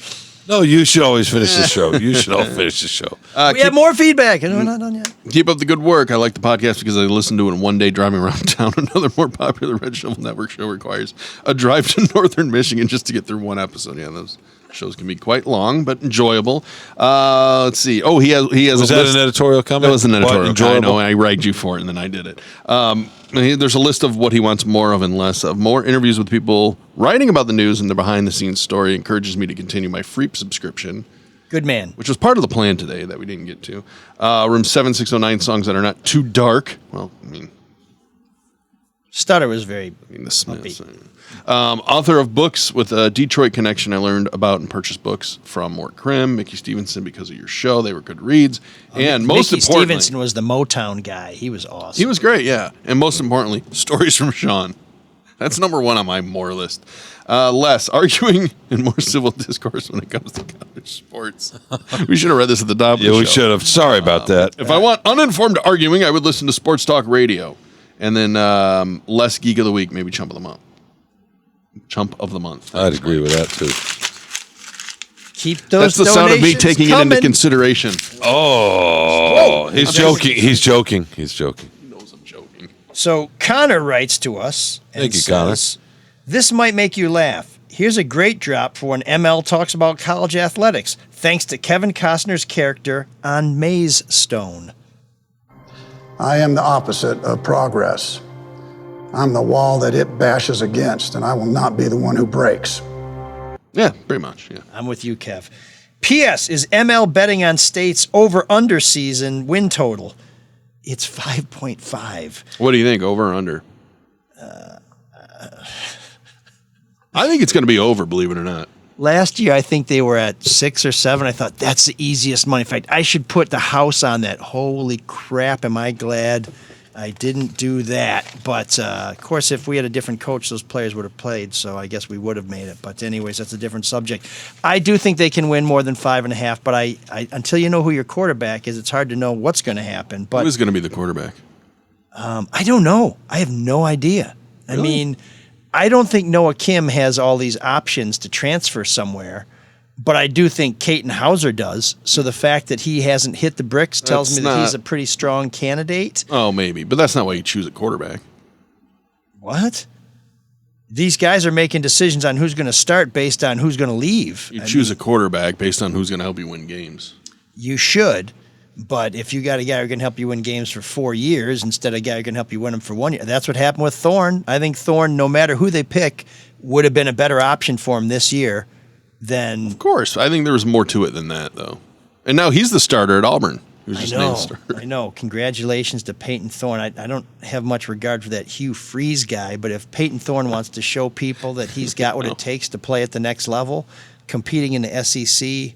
No, you should always finish the show. You should all finish the show. We have more feedback, and we're not done yet. Keep up the good work. I like the podcast because I listen to it in one day driving around town. Another more popular Red Shovel Network show requires a drive to northern Michigan just to get through one episode. Yeah, those shows can be quite long, but enjoyable. Let's see. Oh, he has. Was that an editorial comment? That was an editorial. Enjoyable. I know. I ragged you for it, and then I did it. There's a list of what he wants more of and less of. More interviews with people writing about the news and the behind-the-scenes story encourages me to continue my Freep subscription. Good man. Which was part of the plan today that we didn't get to. Room 7609, songs that are not too dark. Well, I mean, Stutter was very the Smiths. Author of books with a Detroit connection I learned about and purchased books from Mort Krim, Mickey Stevenson because of your show. They were good reads. And most Mickey importantly, Stevenson was the Motown guy. He was awesome. he was great, yeah. And most importantly, stories from Shawn. That's number one on my more list. Less arguing and more civil discourse when it comes to college sports. We should have read this at the top of the show. Yeah, we should have. Sorry about that. If I want uninformed arguing, I would listen to Sports Talk Radio. And then less Geek of the Week, maybe Chump of the Month. Chump of the Month. I'd agree with that, too. Keep those That's the sound of me donations taking coming. it into consideration. Oh, he's joking. He's joking. He's joking. He knows I'm joking. So Connor writes to us and Thank you, Connor. says, "This might make you laugh. Here's a great drop for when ML talks about college athletics, thanks to Kevin Costner's character on Maze Stone. I am the opposite of progress. I'm the wall that it bashes against, and I will not be the one who breaks." Yeah, pretty much, yeah. I'm with you, Kev. P.S. Is ML betting on State's over-under season win total? It's 5.5. What do you think, over or under? I think it's going to be over, believe it or not. Last year, I think they were at 6 or 7. I thought, that's the easiest money. In fact, I should put the house on that. Holy crap, am I glad I didn't do that. But, of course, if we had a different coach, those players would have played, so I guess we would have made it. But anyways, that's a different subject. I do think they can win more than 5.5, but I until you know who your quarterback is, it's hard to know what's going to happen. But Who is going to be the quarterback? I don't know. I have no idea. Really? I mean, I don't think Noah Kim has all these options to transfer somewhere, but I do think Caton Hauser does. So the fact that he hasn't hit the bricks tells That's me that he's not- a pretty strong candidate. Oh, maybe. But that's not why you choose a quarterback. What? These guys are making decisions on who's going to start based on who's going to leave. You choose a quarterback based on who's going to help you win games. You should, but if you got a guy who can help you win games for 4 years instead of a guy who can help you win them for 1 year, that's what happened with Thorne. I think Thorne, no matter who they pick, would have been a better option for him this year than. Of course. I think there was more to it than that, though. And now he's the starter at Auburn. He was just named starter. I know. Congratulations to Peyton Thorne. I don't have much regard for that Hugh Freeze guy, but if Peyton Thorne wants to show people that he's got what it takes to play at the next level, competing in the SEC,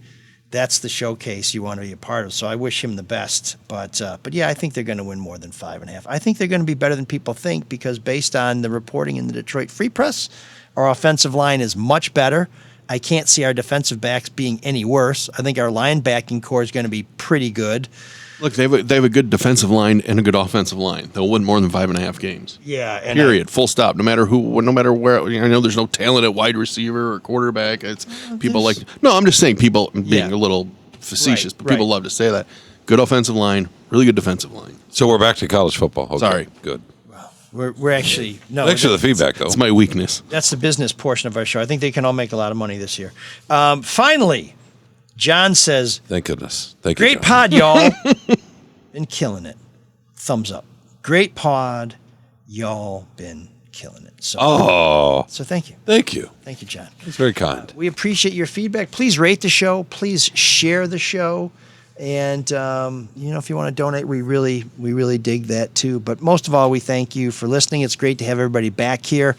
that's the showcase you want to be a part of. So I wish him the best. But yeah, I think they're going to win more than 5.5. I think they're going to be better than people think because based on the reporting in the Detroit Free Press, our offensive line is much better. I can't see our defensive backs being any worse. I think our linebacking core is going to be pretty good. Look, they have a good defensive line and a good offensive line. They'll win more than 5.5 games. Yeah. And Period. Full stop. No matter who, no matter where. I know there's no talent at wide receiver or quarterback. It's people like. No, I'm just saying people being a little facetious, but people love to say that. Good offensive line, really good defensive line. So we're back to college football. Okay, Sorry. Good. We're actually no. Thanks for the feedback, though. It's my weakness. That's the business portion of our show. I think they can all make a lot of money this year. Finally, John says, Thank goodness. Thank you. "Great John. pod, y'all. Been killing it. Thumbs up. Great pod, y'all. Been killing it." So, so thank you. Thank you. Thank you, John. It's very kind. We appreciate your feedback. Please rate the show. Please share the show. And, if you want to donate, we really dig that too. But most of all, we thank you for listening. It's great to have everybody back here.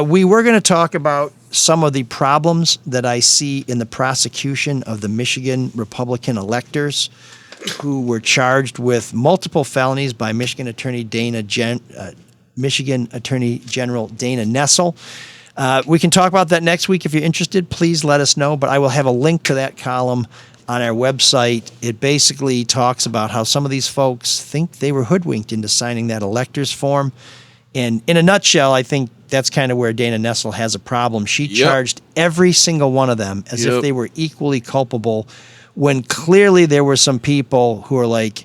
We were going to talk about some of the problems that I see in the prosecution of the Michigan Republican electors. who were charged with multiple felonies by Michigan Attorney General Dana Nessel. We can talk about that next week if you're interested. Please let us know, but I will have a link to that column on our website. It basically talks about how some of these folks think they were hoodwinked into signing that electors form. And in a nutshell, I think that's kind of where Dana Nessel has a problem. She charged every single one of them as if they were equally culpable, when clearly there were some people who are like,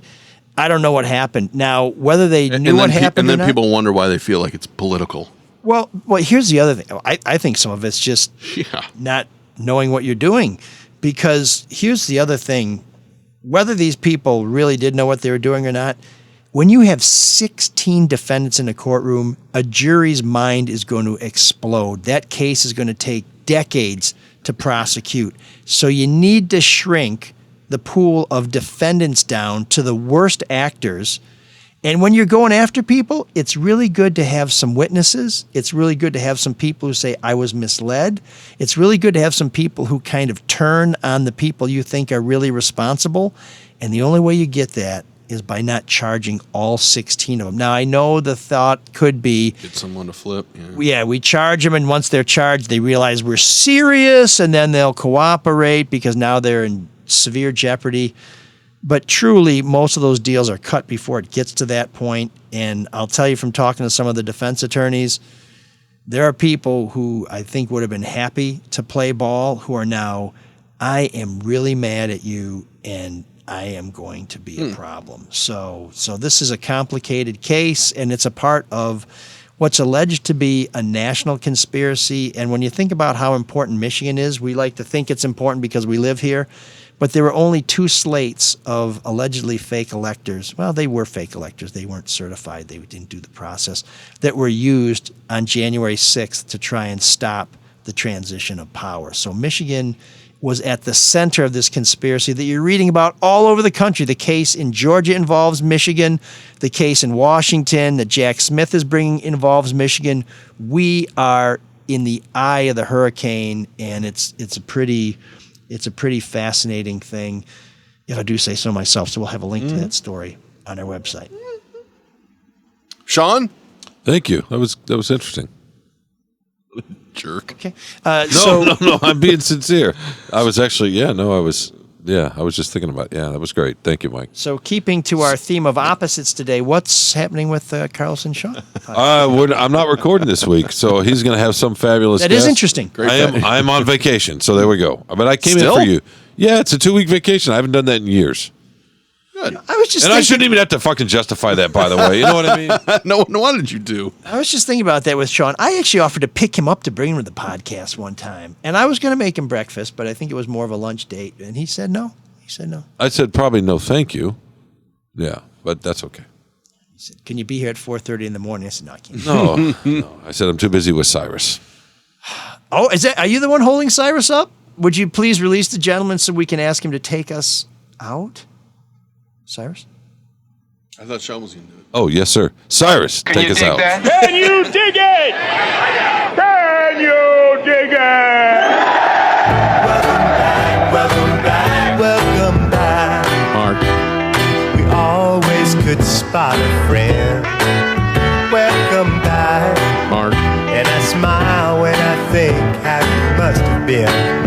I don't know what happened. Now, whether they knew what happened and then or not, people wonder why they feel like it's political. Well, here's the other thing. I think some of it's just not knowing what you're doing. Because here's the other thing. Whether these people really did know what they were doing or not, when you have 16 defendants in a courtroom, a jury's mind is going to explode. That case is going to take decades to prosecute. So you need to shrink the pool of defendants down to the worst actors. And when you're going after people, it's really good to have some witnesses. It's really good to have some people who say, I was misled. It's really good to have some people who kind of turn on the people you think are really responsible. And the only way you get that is by not charging all 16 of them. Now, I know the thought could be, get someone to flip. Yeah, we charge them, and once they're charged, they realize we're serious, and then they'll cooperate because now they're in severe jeopardy. But truly, most of those deals are cut before it gets to that point. And I'll tell you from talking to some of the defense attorneys, there are people who I think would have been happy to play ball who are now, I am really mad at you and I am going to be a problem. So this is a complicated case, and it's a part of what's alleged to be a national conspiracy. And when you think about how important Michigan is, we like to think it's important because we live here. But there were only 2 slates of allegedly fake electors. Well, they were fake electors. They weren't certified. They didn't do the process that were used on January 6th to try and stop the transition of power. So Michigan was at the center of this conspiracy that you're reading about all over the country. The case in Georgia involves Michigan. The case in Washington that Jack Smith is bringing involves Michigan. We are in the eye of the hurricane, and it's a pretty fascinating thing, if I do say so myself. So we'll have a link to that story on our website. Shawn? Thank you. That was interesting. Jerk. Okay. No, I'm being sincere. I was actually, I was just thinking about, that was great. Thank you, Mike. So keeping to our theme of opposites today, what's happening with Carlson Shawn? I'm not recording this week, so he's going to have some fabulous That guest. is interesting. I am on vacation, so there we go. But I came in for you. Yeah, it's a 2-week vacation. I haven't done that in years. Good. I shouldn't even have to fucking justify that, by the way. You know what I mean? No, what did you do? I was just thinking about that with Shawn. I actually offered to pick him up to bring him to the podcast one time. And I was going to make him breakfast, but I think it was more of a lunch date. And he said no. I said probably no thank you. Yeah, but that's okay. He said, can you be here at 4:30 in the morning? I said, no, I can't. No. I said I'm too busy with Cyrus. Oh, are you the one holding Cyrus up? Would you please release the gentleman so we can ask him to take us out? Cyrus? I thought Shawn was going to do it. Oh, yes, sir. Cyrus, take us out. Can you dig it? Can you dig it? Welcome back. Marc. We always could spot a friend. Welcome back. Marc. And I smile when I think how you must have been.